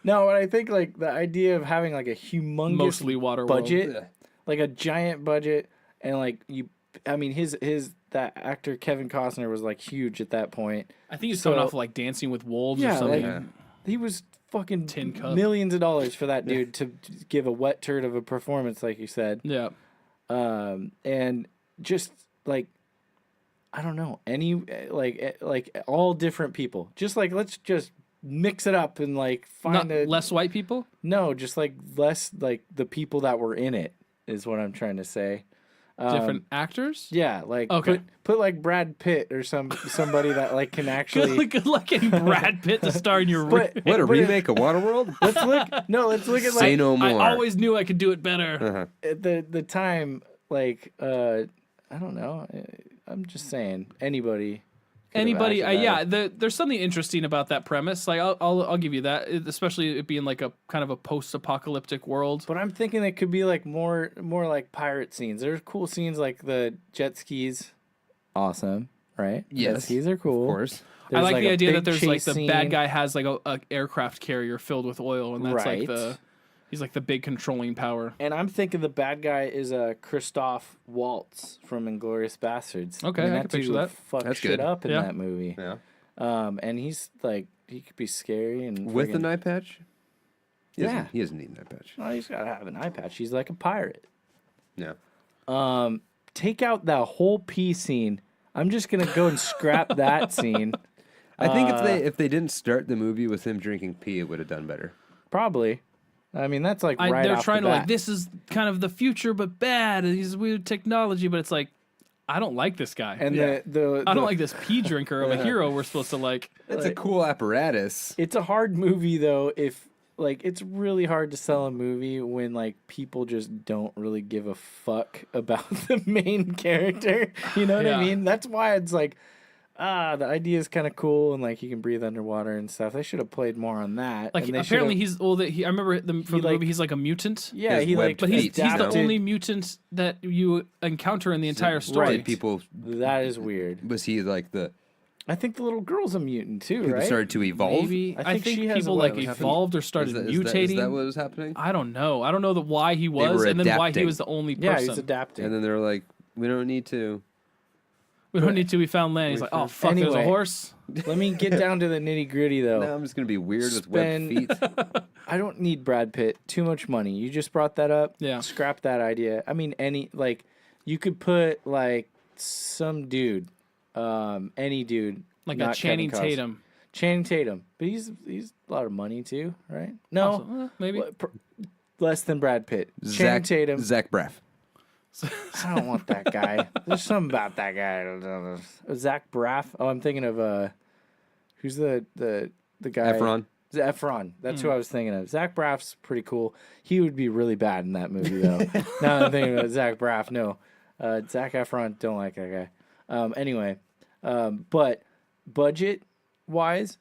S2: No, but I think like the idea of having like a humongous
S1: mostly Waterworld.
S2: budget, like a giant budget, and like that actor Kevin Costner was like huge at that point.
S1: I think he's
S2: So-
S1: coming off of like Dancing with Wolves or
S2: Yeah,
S1: something.
S2: like, he was fucking
S1: Tin Cup.
S2: millions of dollars for that dude to give a wet turd of a performance, like you said.
S1: Yeah.
S2: And just like I don't know, any like all different people. Just like let's just mix it up and like find
S1: Not less white people.
S2: no, just like less like the people that were in it is what I'm trying to say.
S1: Different actors.
S2: Yeah, like
S1: Okay.
S2: put like Brad Pitt or somebody that like can actually.
S1: Good luck getting Brad Pitt to star in your.
S2: But
S3: What, a
S2: but it-
S3: remake of Waterworld?
S2: Let's look. No, let's look at
S3: Say
S2: like
S3: no
S1: I
S3: more.
S1: always knew I could do it better.
S3: Uh-huh.
S2: at the time. Like I don't know. I'm just saying anybody. could've
S1: Anybody,
S2: acted
S1: yeah,
S2: better.
S1: there's something interesting about that premise. Like, I'll give you that, especially it being like a kind of a post-apocalyptic world.
S2: But I'm thinking it could be like more like pirate scenes. There's cool scenes like the jet skis. Awesome, right? Jet
S3: Yes,
S2: skis are cool.
S3: Of course.
S1: I like the
S2: a
S1: idea that
S2: big
S1: there's like
S2: chase
S1: the bad
S2: scene.
S1: guy has like a aircraft carrier filled with oil, and that's
S2: Right.
S1: like he's like the big controlling power.
S2: And I'm thinking the bad guy is Christoph Waltz from Inglourious Bastards.
S1: Okay, I can picture
S2: dude
S1: that.
S2: Fuck
S3: That's
S2: shit
S3: good.
S2: up in
S1: Yeah.
S2: that movie.
S3: Yeah.
S2: And he's like he could be scary and
S3: With an
S2: friggin-
S3: eye patch?
S2: Yeah.
S3: He doesn't need an eye patch.
S2: Oh, he's gotta have an eye patch. He's like a pirate.
S3: Yeah.
S2: Take out that whole pee scene. I'm just gonna go and scrap that scene.
S3: I think if they didn't start the movie with him drinking pee, it would have done better.
S2: Probably. I mean, that's like right
S1: they're
S2: off
S1: trying
S2: the
S1: to
S2: bat.
S1: like this is kind of the future, but bad. And he's weird technology, but it's like I don't like this guy.
S2: And
S1: I don't like this pea drinker of a hero. We're supposed to like.
S3: It's a cool apparatus.
S2: It's a hard movie though. If like, it's really hard to sell a movie when like people just don't really give a fuck about the main character. You know what I mean? That's why it's like, the idea is kind of cool and like he can breathe underwater and stuff. They should have played more on that.
S1: Like
S2: and they
S1: apparently
S2: should've-
S1: he's I remember from the movie he's like a mutant.
S2: yeah,
S3: his
S2: he
S3: web
S2: like,
S1: But he's the
S2: adapted.
S1: only mutant that you encounter in the entire story.
S2: Right.
S3: People,
S2: That is weird.
S3: was he like the
S2: I think the little girl's a mutant too,
S3: people
S2: right?
S3: started to evolve?
S1: Maybe
S2: I
S1: I
S2: think
S1: think,
S2: she has
S1: people
S2: a
S1: like
S2: what
S1: evolved or started mutating.
S3: Is that what was happening?
S1: I don't know. I don't know why he was,
S3: were
S1: and then why he
S3: adapting.
S1: was the only person.
S2: Yeah, he's adapting.
S3: And then they were like, we don't need to.
S1: We don't need to. We found land. He's like, oh fuck, there's a
S2: Anyway.
S1: horse.
S2: Let me get down to the nitty gritty though.
S3: Now I'm just gonna be weird with web feet.
S2: I don't need Brad Pitt. Too much money. You just brought that up.
S1: Yeah.
S2: Scrap that idea. I mean, you could put like some dude, any dude,
S1: Like
S2: not
S1: a Channing
S2: Kevin Costner.
S1: Tatum.
S2: Channing Tatum, but he's a lot of money too, right? No,
S1: Also, maybe.
S2: less than Brad Pitt. Channing Tatum.
S3: Zach Braff.
S2: I don't want that guy. There's something about that guy. Zach Braff. Oh, I'm thinking of who's the guy?
S3: Efron.
S2: Efron. That's who I was thinking of. Zach Braff's pretty cool. He would be really bad in that movie though. Now I'm thinking about Zach Braff. No, Zach Efron. Don't like that guy. Anyway, but budget wise,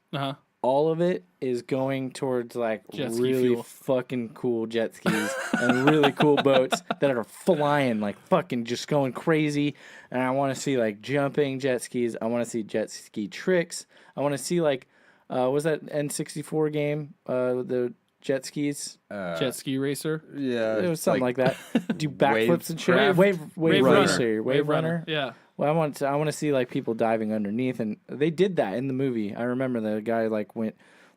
S2: all of it is going towards like
S1: Jet ski
S2: really
S1: fuel.
S2: fucking cool jet skis and really cool boats that are flying like fucking just going crazy. And I want to see like jumping jet skis. I want to see jet ski tricks. I want to see like was that N64 game the jet skis?
S1: Jet ski racer.
S3: Yeah.
S2: It was something like that. Do backflips and shit.
S1: Wave-
S2: Wave
S1: Wave
S2: racer. Wave runner.
S1: Yeah.
S2: Well, I want to see like people diving underneath, and they did that in the movie. I remember the guy like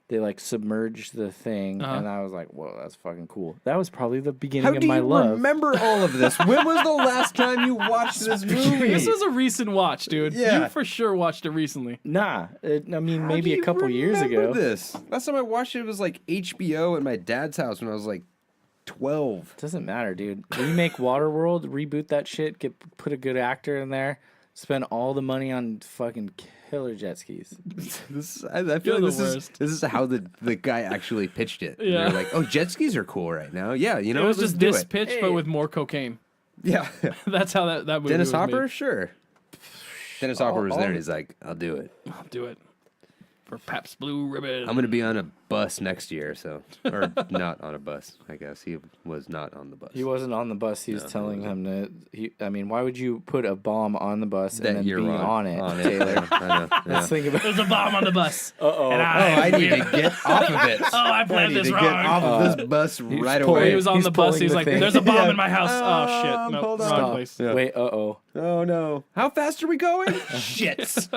S2: they like submerged the thing, and I was like, "Whoa, that's fucking cool." That was probably the beginning
S3: How
S2: of
S3: do
S2: my
S3: you
S2: love.
S3: remember all of this? When was the last time you watched this movie?
S1: This was a recent watch, dude.
S3: Yeah.
S1: You for sure watched it recently.
S2: Nah, I mean
S3: How
S2: maybe
S3: do
S2: a
S3: you
S2: couple years
S3: remember
S2: ago.
S3: This last time I watched it was like HBO at my dad's house when I was like 12.
S2: Doesn't matter, dude. Remake Waterworld, reboot that shit, put a good actor in there, spend all the money on fucking killer jet skis.
S3: I feel
S1: You're
S3: like
S1: the
S3: this
S1: worst.
S3: is how the guy actually pitched it.
S1: Yeah.
S3: They're like, oh, jet skis are cool right now. Yeah, you know,
S1: It was
S3: let's
S1: just
S3: do
S1: this
S3: it.
S1: pitch, but with more cocaine.
S3: Yeah.
S1: That's how that movie
S3: Dennis
S1: was
S3: Hopper,
S1: made.
S3: sure. Dennis Hopper was there, and he's like, I'll do it.
S1: I'll do it for Pabst Blue Ribbon.
S3: I'm gonna be on a bus next year, so or not on a bus. I guess he was not on the bus.
S2: He wasn't on the bus. He was telling him to. I mean, why would you put a bomb on the bus
S3: that
S2: and then
S3: you're
S2: be
S3: on
S2: on it,
S3: Taylor.
S2: Taylor?
S3: I know. Yeah.
S2: Let's think about.
S1: There's a bomb on the bus.
S2: Uh-oh.
S1: And
S3: I need to get off of it.
S1: Oh, I planned this
S3: to
S1: wrong.
S3: get off of this bus right
S2: pulling-
S3: away.
S1: He was on
S2: He's
S1: the bus.
S2: pulling
S1: He's
S2: the
S1: like,
S2: thing.
S1: "There's a bomb
S3: Yeah.
S1: in my house." Oh shit! No,
S3: hold
S1: wrong
S3: on.
S1: place.
S3: Yeah.
S2: Wait. Uh-oh.
S3: Oh no! How fast are we going? Shit!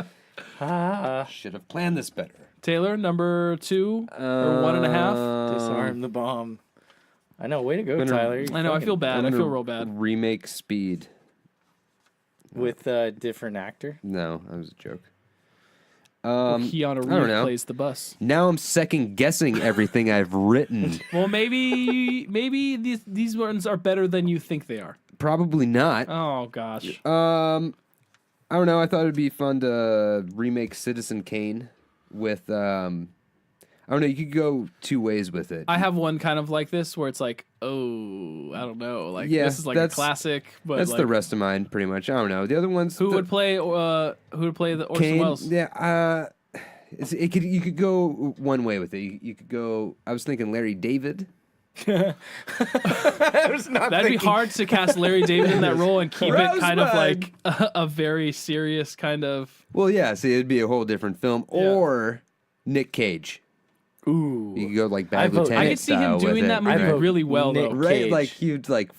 S2: Ah.
S3: Should have planned this better.
S1: Taylor, number 2 or 1.5.
S2: Disarm the bomb. I know. Way to go,
S3: Gonna-
S2: Tyler. You're
S1: I know. I
S2: fucking-
S1: feel bad. I
S3: I'm
S1: feel
S3: gonna
S1: real bad.
S3: Remake Speed.
S2: with a different actor.
S3: No, that was a joke.
S1: Keanu
S3: I don't
S1: Reeves
S3: know.
S1: plays the bus.
S3: Now I'm second guessing everything I've written.
S1: Well, maybe these ones are better than you think they are.
S3: Probably not.
S1: Oh gosh.
S3: I don't know. I thought it'd be fun to remake Citizen Kane with. I don't know. You could go two ways with it.
S1: I have one kind of like this where it's like, oh, I don't know, like
S3: Yeah,
S1: this is like a
S3: that's-
S1: classic, but
S3: That's
S1: like,
S3: the rest of mine, pretty much. I don't know. The other ones.
S1: who would play the Orson
S3: Kane?
S1: Welles?
S3: Yeah. You could go one way with it. You could go. I was thinking Larry David.
S2: I was not
S1: That'd be
S2: thinking-
S1: hard to cast Larry David in that role and keep it kind of
S3: Rosebud.
S1: like a very serious kind of.
S3: Well, yeah. See, it'd be a whole different film.
S1: Yeah.
S3: Or Nick Cage.
S2: Ooh.
S3: You could go like
S2: I
S3: Bad
S2: vote-
S3: Lieutenant
S1: I could see him
S3: style with
S1: doing
S3: it.
S1: that movie
S2: I vote
S1: really well
S2: Nick
S1: though.
S3: Right,
S2: Cage.
S3: like he'd like.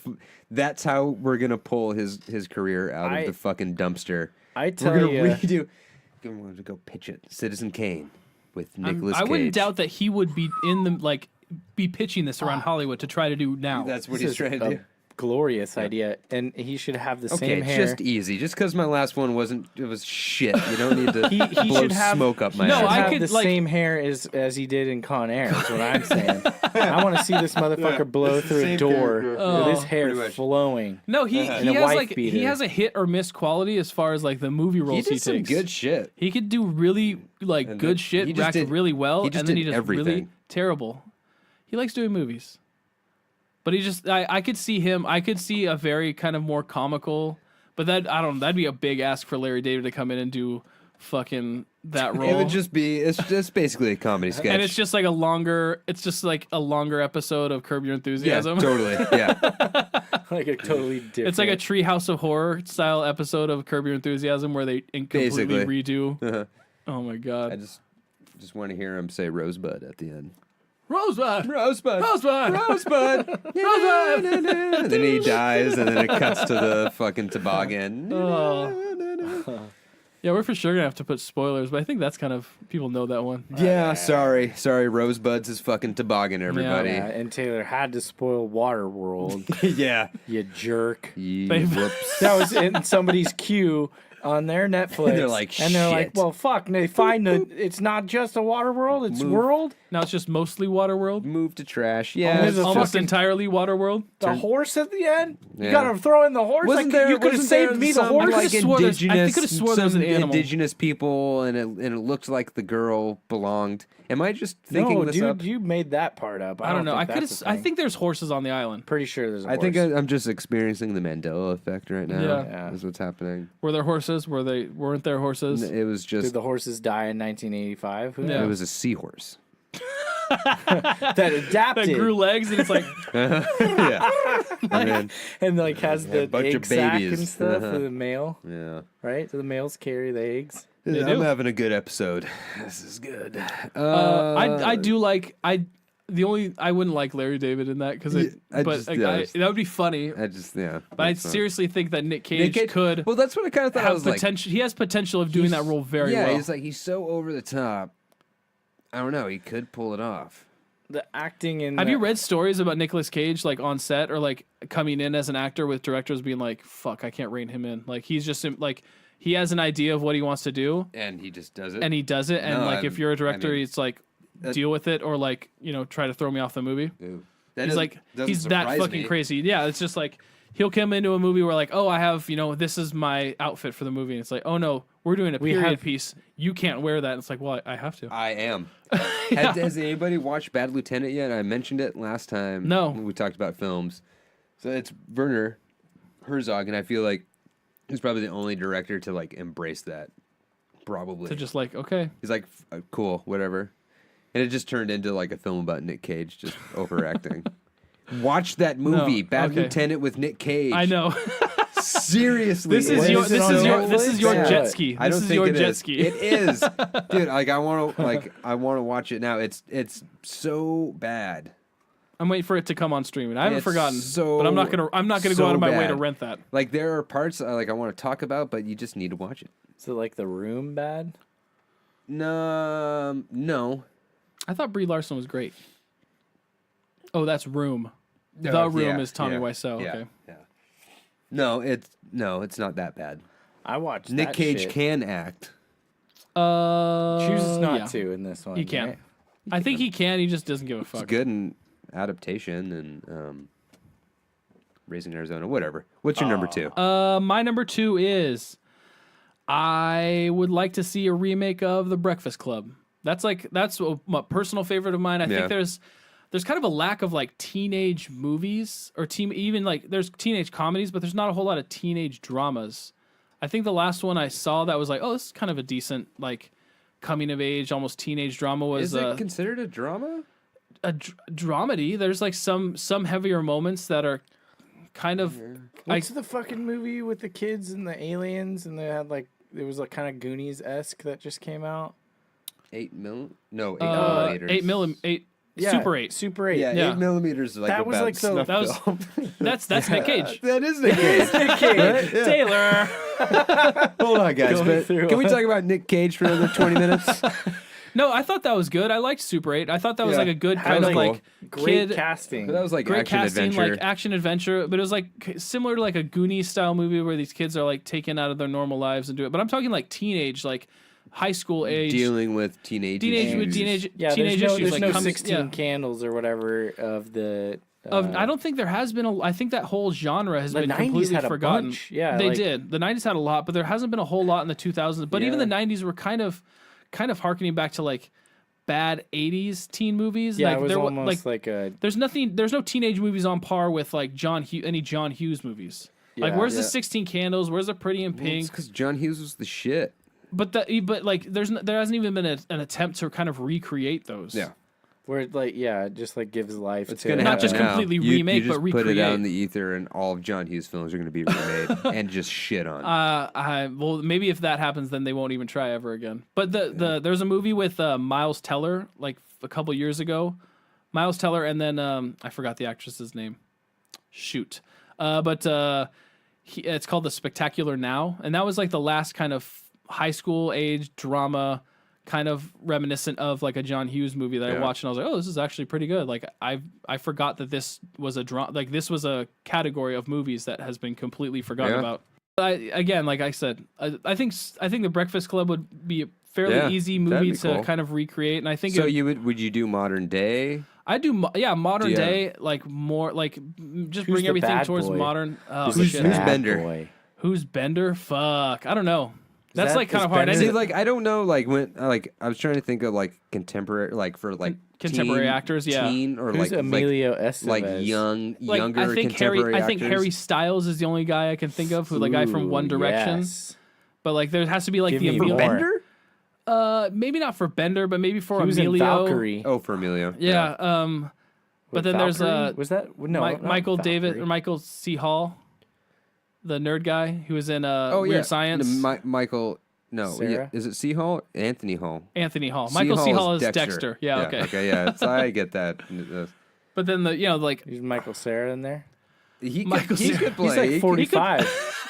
S3: That's how we're gonna pull his career out
S2: I-
S3: of the fucking dumpster.
S2: I tell
S3: We're gonna
S2: you,
S3: redo. We're going to go pitch it. Citizen Kane with Nicolas Cage.
S1: I wouldn't doubt that he would be in the be pitching this around Hollywood to try to do now.
S3: That's what
S2: this
S3: he's trying
S2: is
S3: to
S2: a
S3: do.
S2: glorious idea, and he should have the
S3: Okay,
S2: same
S3: it's
S2: hair.
S3: just easy. Just because my last one it was shit. You don't need to
S2: He
S3: blow
S2: should have
S3: smoke up my
S1: No,
S2: should
S3: ass.
S1: I
S2: have
S1: could,
S2: the
S1: like-
S2: same hair as he did in Con Air. Is what I'm saying. I want to see this motherfucker blow through a
S3: Same
S2: door
S3: character.
S2: with his
S3: Pretty
S2: hair
S3: much.
S2: flowing.
S1: No, he
S2: And a
S1: has
S2: wife
S1: like he
S2: beater.
S1: has a hit or miss quality as far as like the movie
S3: He
S1: roles he,
S3: did some
S1: takes.
S3: good shit.
S1: He could do really like
S3: And
S1: good
S3: then
S1: shit,
S3: he just
S1: act
S3: did-
S1: really well,
S3: he just
S1: and then he
S3: did
S1: does really
S3: everything.
S1: terrible. He likes doing movies, but he just I could see him. I could see a very kind of more comical, but that'd be a big ask for Larry David to come in and do fucking that role.
S3: It would just be it's just basically a comedy sketch.
S1: and it's just like a longer episode of Curb Your
S3: yeah,
S1: Enthusiasm.
S3: totally. Yeah.
S2: Like a totally different.
S1: It's like a Treehouse of Horror style episode of Curb Your Enthusiasm where they completely
S3: Basically.
S1: redo.
S3: Uh-huh.
S1: Oh my
S3: I
S1: god,
S3: just want to hear him say Rosebud at the end.
S1: Rosebud,
S3: Rosebud.
S1: Rosebud,
S3: Rosebud.
S1: Rosebud.
S3: And then he dies, and then it cuts to the fucking toboggan.
S1: Yeah, we're for sure gonna have to put spoilers, but I think that's kind of people know that one.
S3: Yeah, sorry. Rosebud's his fucking toboggan, everybody.
S2: Yeah, and Taylor had to spoil Waterworld.
S3: Yeah.
S2: You jerk.
S3: Whoops.
S2: That was in somebody's queue on their Netflix.
S3: They're like,
S2: and they're like,
S3: "Shit."
S2: well, fuck. And they find that it's not just a Waterworld, it's
S3: Move.
S2: World.
S1: Now it's just mostly Waterworld,
S3: Move to trash.
S2: Oh,
S3: Yeah.
S2: there's a
S1: almost
S2: fucking-
S1: entirely Waterworld.
S2: The horse at the end. You
S3: Yeah.
S2: gotta throw in the horse. You could have saved me the horse.
S1: I could've swore there's- I
S3: indigenous,
S1: could've swore there was
S3: some
S1: an animal.
S3: indigenous people, and it looked like the girl belonged. Am I just thinking
S2: No,
S3: this
S2: dude,
S3: up?
S2: you made that part up.
S1: I don't know. I
S2: think
S1: could.
S2: that's a
S1: I
S2: thing.
S1: think there's horses on the island.
S2: Pretty sure there's a
S3: I think
S2: horse.
S3: I'm just experiencing the Mandela effect right now.
S1: Yeah.
S3: Is what's happening.
S1: Were there horses? Weren't there horses?
S3: It was
S2: Did
S3: just
S2: the horses die in 1985? Who
S1: Yeah.
S3: it
S2: knows?
S3: was a seahorse.
S2: That
S1: That
S2: adapted
S1: grew legs and it's like
S3: Yeah. And then,
S2: and like has the
S3: bunch of
S2: egg sac
S3: babies.
S2: and stuff
S3: Uh-huh.
S2: for the male,
S3: yeah.
S2: right? So the males carry the eggs.
S1: They
S3: I'm
S1: do.
S3: having a good episode. This is good.
S1: I do like I wouldn't like Larry David in that because
S3: Yeah, I just- yeah,
S1: that would be funny.
S3: I just yeah.
S1: But I
S3: that's fine.
S1: seriously think that Nick Cage,
S3: Nick Cage-
S1: could
S3: Well, that's what I kind of thought. I
S1: have
S3: was like,
S1: potential. He has potential of doing that role very
S3: yeah,
S1: well.
S3: he's so over the top. I don't know. He could pull it off.
S2: The acting in
S1: Have you read stories about Nicolas Cage like on set or like coming in as an actor with directors being like, "Fuck, I can't rein him in." Like he's just like he has an idea of what he wants to do
S3: And he just does it.
S1: and he does it. And
S3: No,
S1: like if you're a director,
S3: mean,
S1: it's like deal with it or like try to throw me off the movie.
S3: Ooh.
S1: He's like he's that fucking crazy. Yeah, it's just like he'll come into a movie where like, oh, I have this is my outfit for the movie. And it's like, oh no, we're doing a period
S2: have-
S1: piece. You can't wear that. And it's like, well, I have to.
S3: I am. Has anybody watched Bad Lieutenant yet? I mentioned it last time.
S1: No.
S3: When we talked about films. So it's Werner Herzog, and I feel like he's probably the only director to like embrace that. Probably.
S1: To just like, okay,
S3: He's like, cool, whatever. And it just turned into like a film about Nick Cage just overacting. Watch that movie,
S1: No,
S3: Bad
S1: okay.
S3: Lieutenant with Nick Cage.
S1: I know.
S3: Seriously,
S1: This is
S2: What
S1: your
S2: is it
S1: this
S2: on
S1: is your
S2: Netflix?
S1: this is your
S2: Yeah.
S1: jet ski.
S3: I
S1: This
S3: don't
S1: is
S3: think
S1: your
S3: it
S1: jet
S3: is.
S1: ski.
S3: It is, dude. Like I want to watch it now. It's so bad.
S1: I'm waiting for it to come on streaming. I haven't
S3: It's
S1: forgotten,
S3: so-
S1: but I'm not gonna go
S3: so
S1: out of my way to
S3: bad.
S1: rent that.
S3: Like there are parts I want to talk about, but you just need to watch it.
S2: Is it like The Room bad?
S3: No.
S1: I thought Brie Larson was great. Oh, that's Room. The Room
S3: Yeah,
S1: is Tommy
S3: yeah,
S1: Wiseau.
S3: yeah,
S1: Okay.
S3: Yeah. No, it's not that bad.
S2: I watched
S3: Nick
S2: that
S3: Cage
S2: shit.
S3: can act.
S2: chooses not
S1: yeah.
S2: to in this one.
S1: He can.
S2: right?
S1: I think he can. He just doesn't give a
S3: It's
S1: fuck.
S3: good in adaptation and Raising Arizona, whatever. What's your number two?
S1: My number 2 is I would like to see a remake of The Breakfast Club. That's a personal favorite of mine. I
S3: Yeah.
S1: think there's kind of a lack of like teenage movies or even like there's teenage comedies, but there's not a whole lot of teenage dramas. I think the last one I saw that was like, oh, this is kind of a decent like coming of age, almost teenage drama was
S3: Is it considered a drama?
S1: a dramedy. There's like some heavier moments that are kind of
S2: What's the fucking movie with the kids and the aliens and they had like it was like kind of Goonies-esque that just came out?
S3: 8 millimeters.
S1: 8
S2: Yeah,
S1: Super 8.
S2: Super 8.
S3: Yeah,
S1: Yeah.
S3: 8 millimeters. Is like
S2: That was
S3: about
S2: like the-
S3: snuff
S1: that was-
S3: film.
S1: That's Nick Cage.
S3: That is Nick Cage.
S2: Nick Cage.
S1: Taylor.
S3: Hold on, guys.
S2: Going
S3: But
S2: through
S3: can we
S2: a-
S3: talk about Nick Cage for another 20 minutes?
S1: No, I thought that was good. I liked Super 8. I thought that was like a good kind of like
S2: great
S1: kid
S2: casting.
S3: But that was like
S1: great
S3: action
S1: casting,
S3: adventure.
S1: like action adventure, but it was like similar to like a Goonies style movie where these kids are like taken out of their normal lives and do it. But I'm talking like teenage, like high school age,
S3: dealing with teenage issues.
S1: teenage
S2: there's
S1: issues.
S2: no
S1: Like
S2: 16 candles or whatever of the.
S1: I don't think there has been I think that whole genre has been
S2: 90s
S1: completely
S2: had a
S1: forgotten.
S2: bunch. Yeah,
S1: they
S2: like-
S1: did. The 90s had a lot, but there hasn't been a whole lot in the 2000s. But even the 90s were kind of harkening back to like bad 80s teen movies.
S2: Yeah,
S1: like,
S2: it was
S1: there
S2: almost like a.
S1: there's no teenage movies on par with like any John Hughes movies. Like
S2: Yeah,
S1: where's the
S2: yeah.
S1: 16 Candles? Where's the Pretty in
S3: It's
S1: Pink?
S3: because John Hughes was the shit.
S1: But like there hasn't even been an attempt to kind of recreate those.
S3: Yeah.
S2: Where it just like gives life
S3: It's
S2: to
S3: gonna
S1: Not
S3: happen
S1: just
S3: now.
S1: completely
S3: You
S1: remake,
S3: just
S1: but
S3: put it out
S1: recreate.
S3: in the ether, and all of John Hughes films are going to be remade and just shit on.
S1: Well, maybe if that happens, then they won't even try ever again. But there's a movie with Miles Teller like a couple years ago, Miles Teller, and then I forgot the actress's name. Shoot, it's called The Spectacular Now, and that was like the last kind of high school age drama, kind of reminiscent of like a John Hughes movie that I watched, and I was like, oh, this is actually pretty good. Like I forgot that this was this was a category of movies that has been completely forgotten about. Like I said, I think The Breakfast Club would be a fairly easy movie
S3: be
S1: to
S3: cool.
S1: kind of recreate, and I think
S3: So would you do modern day?
S1: I do modern
S3: Yeah.
S1: day, like more like just
S2: Who's
S1: bring
S2: the
S1: everything
S2: bad
S1: towards
S2: boy?
S1: modern. Oh,
S2: Who's
S1: shit.
S3: Who's
S2: bad
S3: Bender?
S2: boy?
S1: Who's Bender? Fuck, I don't know. That's
S2: that-
S1: like kind
S2: is
S1: of hard.
S2: Bender-
S3: See, like I don't know, like when I was trying to think of like contemporary, like for like
S1: Contemporary actors, yeah.
S3: teen or
S2: Who's
S3: like
S2: Emilio Estevez?
S3: like
S1: Like
S3: younger
S1: I think
S3: contemporary
S1: I think
S3: actors.
S1: Harry Styles is the only guy I can think of, who the guy from One
S2: Ooh,
S1: Direction.
S2: yes.
S1: But like there has to be like
S2: Give
S1: the
S2: me
S1: Emilio.
S2: more.
S1: Maybe not for Bender, but maybe for
S2: He was
S1: Emilio.
S2: in Valkyrie.
S3: Oh, for Emilio.
S1: Yeah. But
S2: With
S1: then there's
S2: Valkyrie? Was that no not
S1: Michael David
S2: Valkyrie.
S1: or Michael C. Hall, the nerd guy who was in Weird Science.
S3: Michael. No,
S2: Sarah?
S3: is it C. Hall? Anthony Hall.
S1: Anthony Hall. Michael C. Hall is Dexter. Yeah, okay.
S3: Okay, yeah. I get that.
S1: But then like
S2: He's Michael Cera in there.
S3: He
S1: Michael
S3: he
S1: Cera.
S3: could play.
S2: He's like
S3: He could-
S2: 45.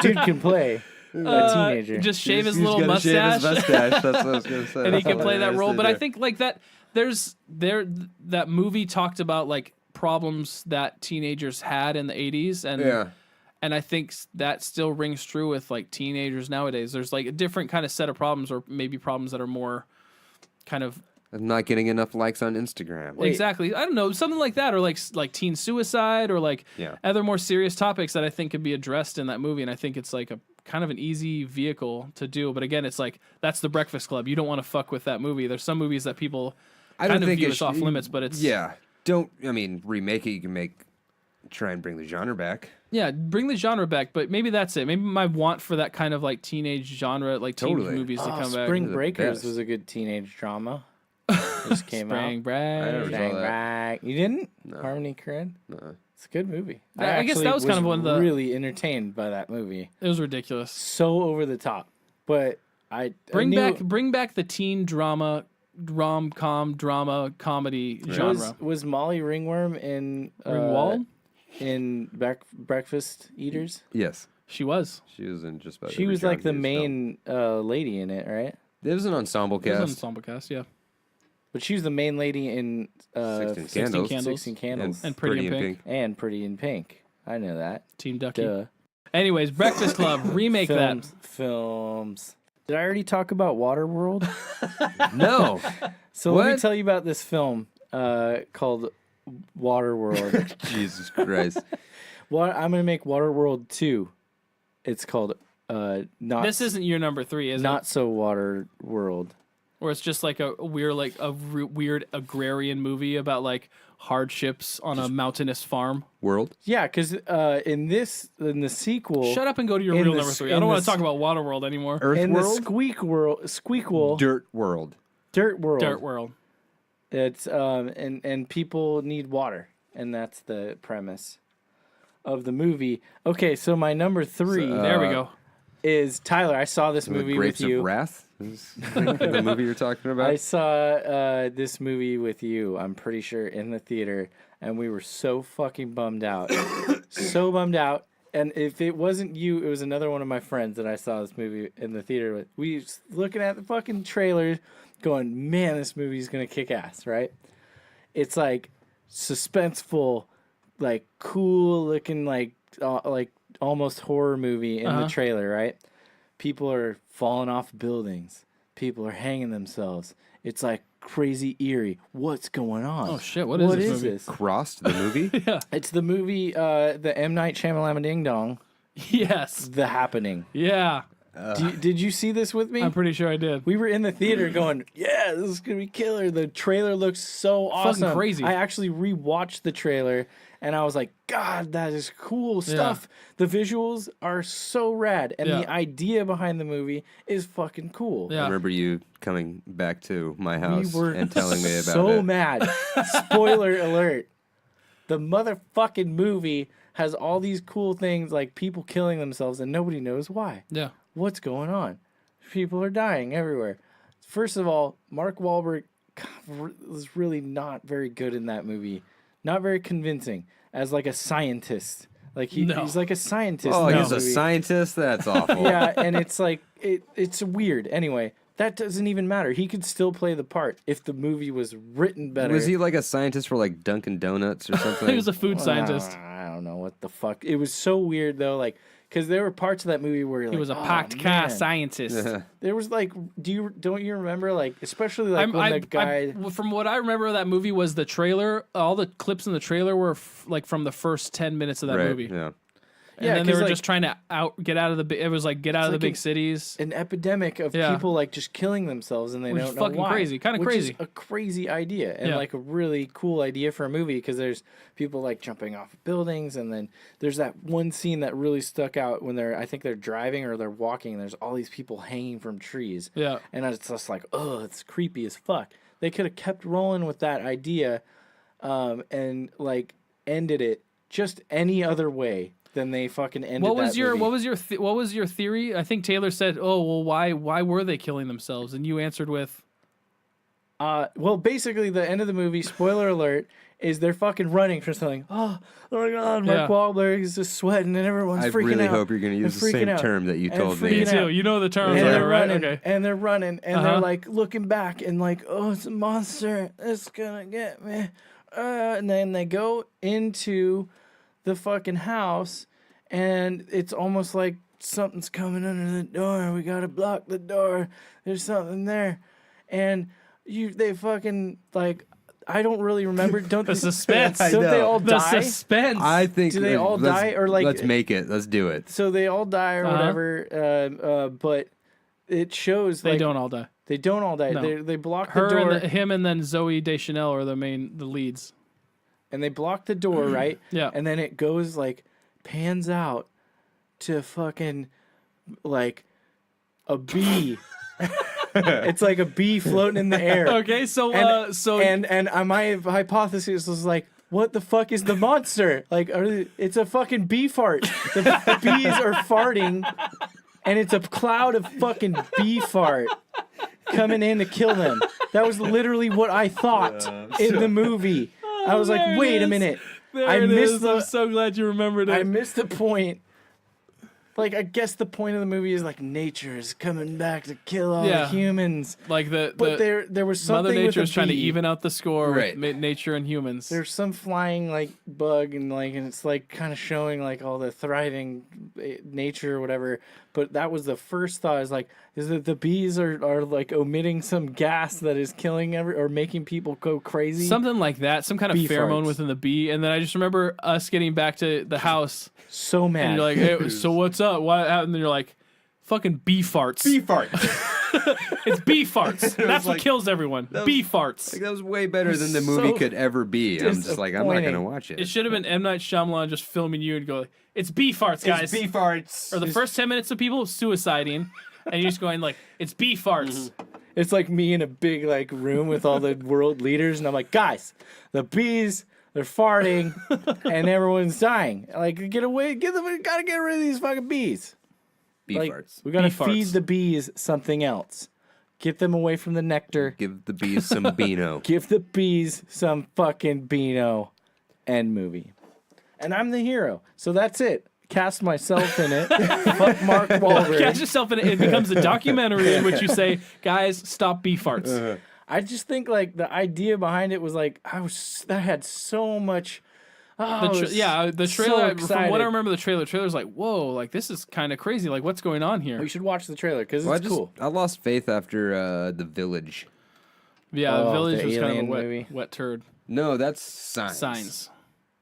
S2: Dude can play a teenager.
S1: just shave his
S3: he's
S1: little
S3: gotta shave his
S1: mustache.
S3: mustache. That's what I was gonna say.
S1: And he
S3: That's
S1: can play that
S3: hilarious
S1: role.
S3: to
S1: But I
S3: do.
S1: think like that that movie talked about like problems that teenagers had in the 80s, and I think that still rings true with like teenagers nowadays. There's like a different kind of set of problems, or maybe problems that are more kind of
S3: I'm not getting enough likes on Instagram.
S1: exactly. I don't know, something like that, or like teen suicide, or like other more serious topics that I think could be addressed in that movie. And I think it's like a kind of an easy vehicle to do. But again, it's like that's The Breakfast Club. You don't want to fuck with that movie. There's some movies that people
S3: I don't
S1: kind of
S3: think
S1: view
S3: it's
S1: as off limits, but it's
S3: remake it. You can try and bring the genre back.
S1: yeah, bring the genre back. But maybe that's it. Maybe my want for that kind of like teenage genre, like teen
S3: Totally.
S1: movies to come back.
S2: Spring
S3: the
S2: Breakers
S3: best.
S2: was a good teenage drama. Just came
S1: Spring
S2: out.
S1: Break.
S3: I never saw
S2: Spring
S3: that.
S2: Break. You didn't?
S3: No.
S2: Harmony Korine?
S3: No.
S2: It's a good movie.
S1: I guess that
S2: actually
S1: was kind of one of the-
S2: really entertained by that movie.
S1: It was ridiculous.
S2: So over the top, but I
S1: Bring
S2: knew-
S1: back the teen drama, rom-com drama comedy genre.
S2: Was Molly Ringworm in
S1: Ringwald?
S2: in Breakfast Eaters?
S3: Yes,
S1: She was.
S3: she was in just about.
S2: She
S3: every
S2: was like the
S3: John Hughes film.
S2: main lady in it, right?
S3: It was an ensemble
S1: It was on
S3: cast.
S1: Ensemble Cast, yeah.
S2: But she was the main lady in
S3: 16
S1: 16
S3: Candles.
S1: Candles.
S2: 16 Candles
S1: And Pretty in Pink.
S2: and Pretty in Pink. I know that.
S1: Team Ducky.
S2: Duh.
S1: Anyways, Breakfast Club, remake
S2: Films. Did I already talk about Waterworld?
S3: No,
S2: So let me
S3: What?
S2: tell you about this film called Waterworld.
S3: Jesus Christ.
S2: I'm gonna make Waterworld 2. It's called not
S1: that. This isn't your number 3, is
S2: not
S1: it?
S2: so Waterworld.
S1: Or it's just like a weird agrarian movie about like hardships on a mountainous farm.
S3: World.
S2: Yeah, because in the sequel,
S1: Shut up and go to your
S2: in
S1: real
S2: the
S1: number
S2: s-
S1: 3. I
S2: in
S1: don't
S2: the
S1: want to
S2: s-
S1: talk about Waterworld anymore.
S3: Earth
S2: in the
S3: World.
S2: Squeakquel,
S3: Dirt World.
S2: Dirt World,
S1: Dirt World.
S2: It's and people need water, and that's the premise of the movie. Okay, so my number 3
S1: There we go.
S2: is Tyler. I saw this
S3: The
S2: movie
S3: Grapes
S2: with you.
S3: of Wrath. Is the movie you're talking about.
S2: I saw this movie with you, I'm pretty sure, in the theater, and we were so fucking bummed out. So bummed out. And if it wasn't you, it was another one of my friends that I saw this movie in the theater with. We was looking at the fucking trailers, going, "Man, this movie's gonna kick ass!" Right? It's like suspenseful, like cool looking, like almost horror movie in the trailer. Right? People are falling off buildings. People are hanging themselves. It's like crazy eerie. What's going on?
S1: Oh shit! What is this movie?
S3: Crossed the movie?
S1: Yeah.
S2: It's the movie, the M. Night Shyamalan Ding Dong,
S1: Yes.
S2: The Happening.
S1: Yeah.
S2: Did you see this with me?
S1: I'm pretty sure I did.
S2: We were in the theater going, yeah, this is going to be killer. The trailer looks so awesome.
S1: Fucking crazy.
S2: I actually rewatched the trailer, and I was like, God, that is cool stuff. The visuals are so rad, and the idea behind the movie is fucking cool.
S1: Yeah.
S3: I remember you coming back to my house
S2: We were
S3: and telling me about
S2: so
S3: it.
S2: mad. Spoiler alert. The motherfucking movie has all these cool things like people killing themselves, and nobody knows why.
S1: Yeah.
S2: What's going on? People are dying everywhere. First of all, Mark Wahlberg was really not very good in that movie. Not very convincing as like a scientist. Like he's like a scientist.
S3: Oh,
S2: in
S3: he's
S2: that
S3: a
S2: movie.
S3: scientist? That's awful.
S2: Yeah, and it's like it's weird. Anyway, that doesn't even matter. He could still play the part if the movie was written better.
S3: Was he like a scientist for like Dunkin' Donuts or something?
S1: He was a food scientist.
S2: I don't know what the fuck. It was so weird though, like because there were parts of that movie where you're
S1: He
S2: like,
S1: was a
S2: oh,
S1: packed car
S2: man.
S1: scientist.
S2: There was like, don't you remember like, especially like when the guy
S1: from what I remember of that movie was the trailer. All the clips in the trailer were like from the first 10 minutes of that
S3: right,
S1: movie.
S3: yeah.
S1: And then they were just trying to get out of the. It was like get out of the big cities.
S2: an epidemic of people like just killing themselves and they
S1: Which
S2: don't
S1: is
S2: know
S1: fucking
S2: why.
S1: crazy, kind of
S2: Which
S1: crazy.
S2: is a crazy idea and like a really cool idea for a movie because there's people like jumping off buildings and then there's that one scene that really stuck out when I think they're driving or they're walking and there's all these people hanging from trees.
S1: Yeah.
S2: And it's just like, oh, it's creepy as fuck. They could have kept rolling with that idea, and like ended it just any other way than they fucking ended.
S1: What was
S2: that
S1: your
S2: movie.
S1: what was your theory? I think Taylor said, "Oh, well, why were they killing themselves?" And you answered with,
S2: Well, basically, the end of the movie, spoiler alert, is they're fucking running for something. Oh my God, Mark Wahlberg is just sweating and everyone's
S3: I
S2: freaking out.
S3: really hope you're going to use the same
S2: out.
S3: term that you
S2: And
S3: told
S2: freaking
S3: me.
S1: "Me too."
S2: out.
S1: You know the terms,
S2: And they're
S1: right?
S2: running,
S1: Okay.
S2: and they're running, and they're like looking back and like, oh, it's a monster. It's gonna get me. And then they go into the fucking house, and it's almost like something's coming under the door. We gotta block the door. There's something there, and they fucking like. I don't really remember. Don't
S1: The suspense.
S2: Don't they all
S1: The
S2: die?
S1: suspense.
S3: I think
S2: Do they all die or like?
S3: let's make it. Let's do it.
S2: So they all die or whatever. But it shows
S1: they
S2: like
S1: don't all die.
S2: they don't all die.
S1: No.
S2: They block the
S1: Her
S2: door
S1: and him and then Zoe Deschanel are the leads.
S2: and they block the door, right?
S1: Yeah.
S2: And then it goes like pans out to fucking like a bee. It's like a bee floating in the air.
S1: Okay, so
S2: My hypothesis was like, what the fuck is the monster? Like, it's a fucking bee fart. The bees are farting, and it's a cloud of fucking bee fart coming in to kill them. That was literally what I thought in the movie. I was
S1: there
S2: like,
S1: it
S2: wait a
S1: is.
S2: minute.
S1: there
S2: I
S1: it
S2: missed
S1: is.
S2: the-
S1: I'm so glad you remembered it.
S2: I missed the point. Like, I guess the point of the movie is like nature is coming back to kill all the humans.
S1: Like
S2: But
S1: the
S2: there was something
S1: Mother Nature
S2: with
S1: is
S2: a
S1: trying to
S2: bee.
S1: even out the score
S3: Right.
S1: with nature and humans.
S2: There's some flying like bug and it's like kind of showing like all the thriving nature or whatever. But that was the first thought is like, is that the bees are like omitting some gas that is killing or making people go crazy?
S1: Something like that, some kind of
S2: Bee
S1: pheromone
S2: farts.
S1: within the bee. And then I just remember us getting back to the house,
S2: So mad.
S1: and you're like, "Hey, so what's up? What happened?" And you're like, "Fucking bee farts.
S3: fart.
S1: It's bee farts. That's what
S3: like-
S1: kills everyone. Bee farts."
S3: Like, that was way better than the movie
S2: So
S3: could ever be. I'm just like, I'm not going to
S2: disappointing.
S3: watch it.
S1: It should have been M. Night Shyamalan just filming you and go, "It's bee farts, guys."
S3: farts.
S1: Or the first 10 minutes of people suiciding, and you're just going like, "It's bee farts."
S2: It's like me in a big like room with all the world leaders, and I'm like, guys, the bees, they're farting, and everyone's dying. Like, get away, gotta get rid of these fucking bees.
S3: Bee
S2: Like,
S3: farts.
S2: we gotta
S1: Bee farts.
S2: feed the bees something else. Get them away from the nectar.
S3: Give the bees some Beano.
S2: Give the bees some fucking Beano. End movie. And I'm the hero. So that's it. cast myself in it. Fuck Mark Wahlberg.
S1: Catch yourself in it. It becomes a documentary in which you say, "Guys, stop beef farts."
S2: I just think like the idea behind it was like that had so much.
S1: The trailer.
S2: so
S1: From what
S2: excited.
S1: I remember, the trailer's like, "Whoa, like this is kind of crazy. Like, what's going on here?"
S2: We should watch the trailer because it's cool.
S3: I lost faith after The Village.
S1: Yeah,
S2: Oh,
S1: Village
S2: the
S1: was kind of a
S2: alien
S1: wet,
S2: movie.
S1: wet turd.
S3: No, that's Signs.
S1: Signs.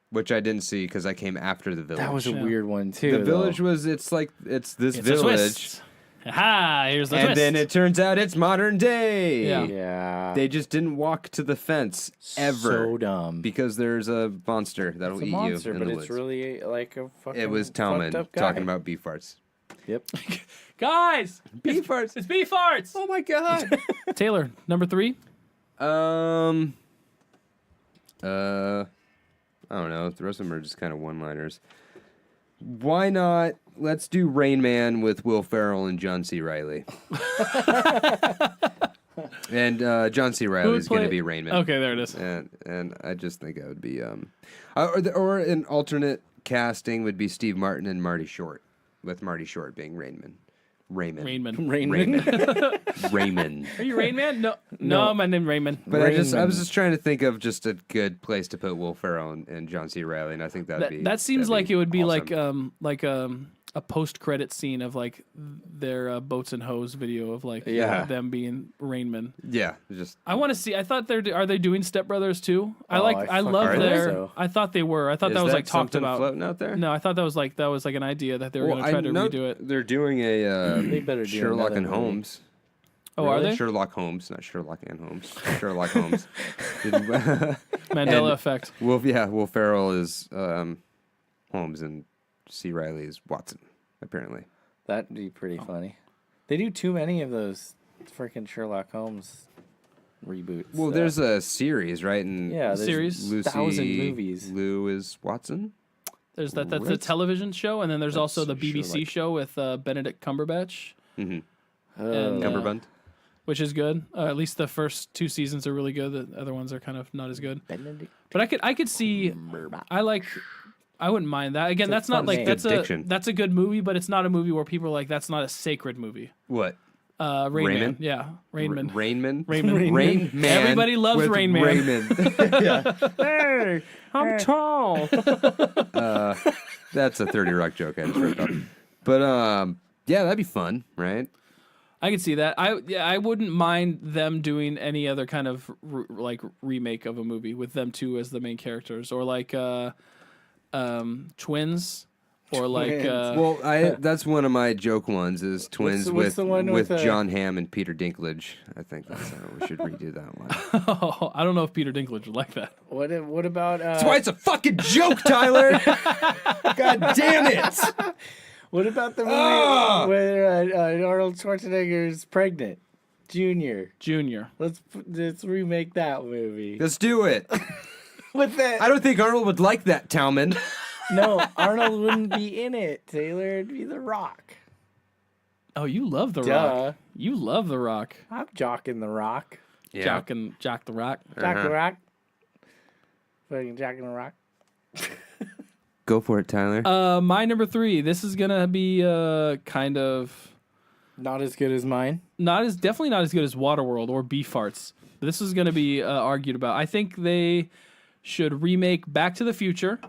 S3: Which I didn't see because I came after The Village.
S2: That was a weird one too.
S3: The Village was. It's this
S1: It's a
S3: village.
S1: twist. Ha! Here's the twist.
S3: And then it turns out it's modern day.
S1: Yeah.
S2: Yeah.
S3: They just didn't walk to the fence ever.
S2: So dumb.
S3: Because there's a monster that'll
S2: It's a
S3: eat
S2: monster,
S3: you in
S2: but
S3: the
S2: it's
S3: woods.
S2: really like a fucking.
S3: It was
S2: fucked
S3: Talman
S2: up guy.
S3: talking about beef farts.
S2: Yep.
S1: Guys,
S3: Beef farts.
S1: it's beef farts.
S3: Oh my god.
S1: Taylor, number 3.
S3: I don't know. The rest of them are just kind of one-liners. Why not? Let's do Rain Man with Will Ferrell and John C. Reilly. And John C. Reilly is going to be Rain Man.
S1: Okay, there it is.
S3: And I just think that would be or an alternate casting would be Steve Martin and Marty Short, with Marty Short being Rainman. Raymond. Raymond.
S1: Are you Rain Man? No, my name Raymond.
S3: But I was
S2: Raymond.
S3: just trying to think of just a good place to put Will Ferrell and John C. Reilly, and I think
S1: That seems like it would be
S3: awesome.
S1: like a post-credit scene of like their boats and hose video of like
S2: Yeah.
S1: them being Rainman.
S3: Yeah, just
S1: I want to see. I thought are they doing Step Brothers too? I
S2: fucking
S1: love
S2: hope
S1: their.
S2: so.
S1: I thought they were. I thought
S3: is
S1: that was like talked
S3: something
S1: about.
S3: floating out there.
S1: No, I thought that was like an idea that they were going to try to redo it.
S3: They're doing a
S2: They better do
S3: Sherlock
S2: another
S3: and
S2: movie.
S3: Holmes.
S1: Oh, are
S3: Really?
S1: they?
S3: Sherlock Holmes, not Sherlock and Holmes. Sherlock Holmes.
S1: Mandela
S3: and-
S1: effect.
S3: Will Ferrell is Holmes and C. Riley is Watson, apparently.
S2: That'd be pretty funny. They do too many of those freaking Sherlock Holmes reboots.
S3: Well, there's a series, right? And
S2: yeah, there's
S1: series.
S3: Lucy
S2: 1,000 movies.
S3: Lou is Watson.
S1: That's the
S3: What?
S1: television show, and then there's also the
S3: That's
S1: BBC
S3: Sherlock.
S1: show with Benedict Cumberbatch,
S3: Mm-hmm.
S1: and,
S3: Cumberbund.
S1: which is good. At least the first 2 seasons are really good. The other ones are kind of not as good.
S2: Benedict.
S1: But I could see. I wouldn't mind that. Again, that's not
S2: fun
S1: like
S2: name.
S1: that's a good movie, but it's not a movie where people are like that's not a sacred movie.
S3: What?
S1: Rain Man.
S3: Rayman?
S1: Yeah, Rain Man.
S3: Rainman.
S1: Rain Man. Everybody loves
S3: with
S1: Rain Man.
S3: Raymond.
S2: Hey, I'm tall.
S3: That's a 30 Rock joke I just ripped off. But yeah, that'd be fun, right?
S1: I could see that. I wouldn't mind them doing any other kind of remake of a movie with them two as the main characters, or like twins, or like
S3: Well, that's one of my joke ones is twins
S2: what's the one
S3: with
S2: with,
S3: John Hamm and Peter Dinklage. I think that's how we should redo that one.
S1: I don't know if Peter Dinklage would like that.
S2: What about?
S3: That's why it's a fucking joke, Tyler. God damn it!
S2: What about the movie where Arnold Schwarzenegger's pregnant? Junior. Let's remake that movie.
S3: Let's do it.
S2: With that.
S3: I don't think Arnold would like that, Talman.
S2: No, Arnold wouldn't be in it. Taylor, it'd be The Rock.
S1: Oh, you love the
S2: Duh.
S1: Rock. You love the Rock.
S2: I'm jocking The Rock.
S1: Jock the Rock.
S2: Jock the Rock. Fucking jocking The Rock.
S3: Go for it, Tyler.
S1: My number 3. This is gonna be kind of
S2: Not as good as mine.
S1: definitely not as good as Waterworld or Beef Farts. This is gonna be argued about. I think they should remake Back to the Future.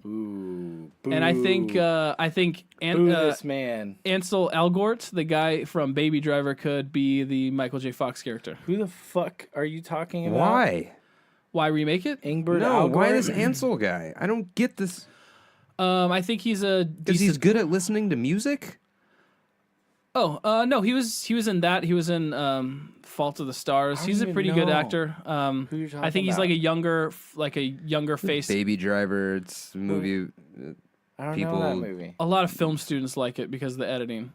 S2: Ooh.
S1: And I think
S2: Boo this man.
S1: Ansel Elgort, the guy from Baby Driver, could be the Michael J. Fox character.
S2: Who the fuck are you talking about?
S3: Why?
S1: Why remake it?
S2: Ingrid
S3: No,
S2: Algort?
S3: why this Ansel guy? I don't get this.
S1: I think he's a
S3: Because he's good at listening to music?
S1: No, he was in that. He was in Fault of the Stars. He's a
S2: even
S1: pretty good
S2: know
S1: actor.
S2: who you're
S1: I think he's
S2: talking
S1: like a younger face.
S3: Baby Driver, it's a movie.
S2: I don't
S3: people-
S2: know that movie.
S1: A lot of film students like it because of the editing.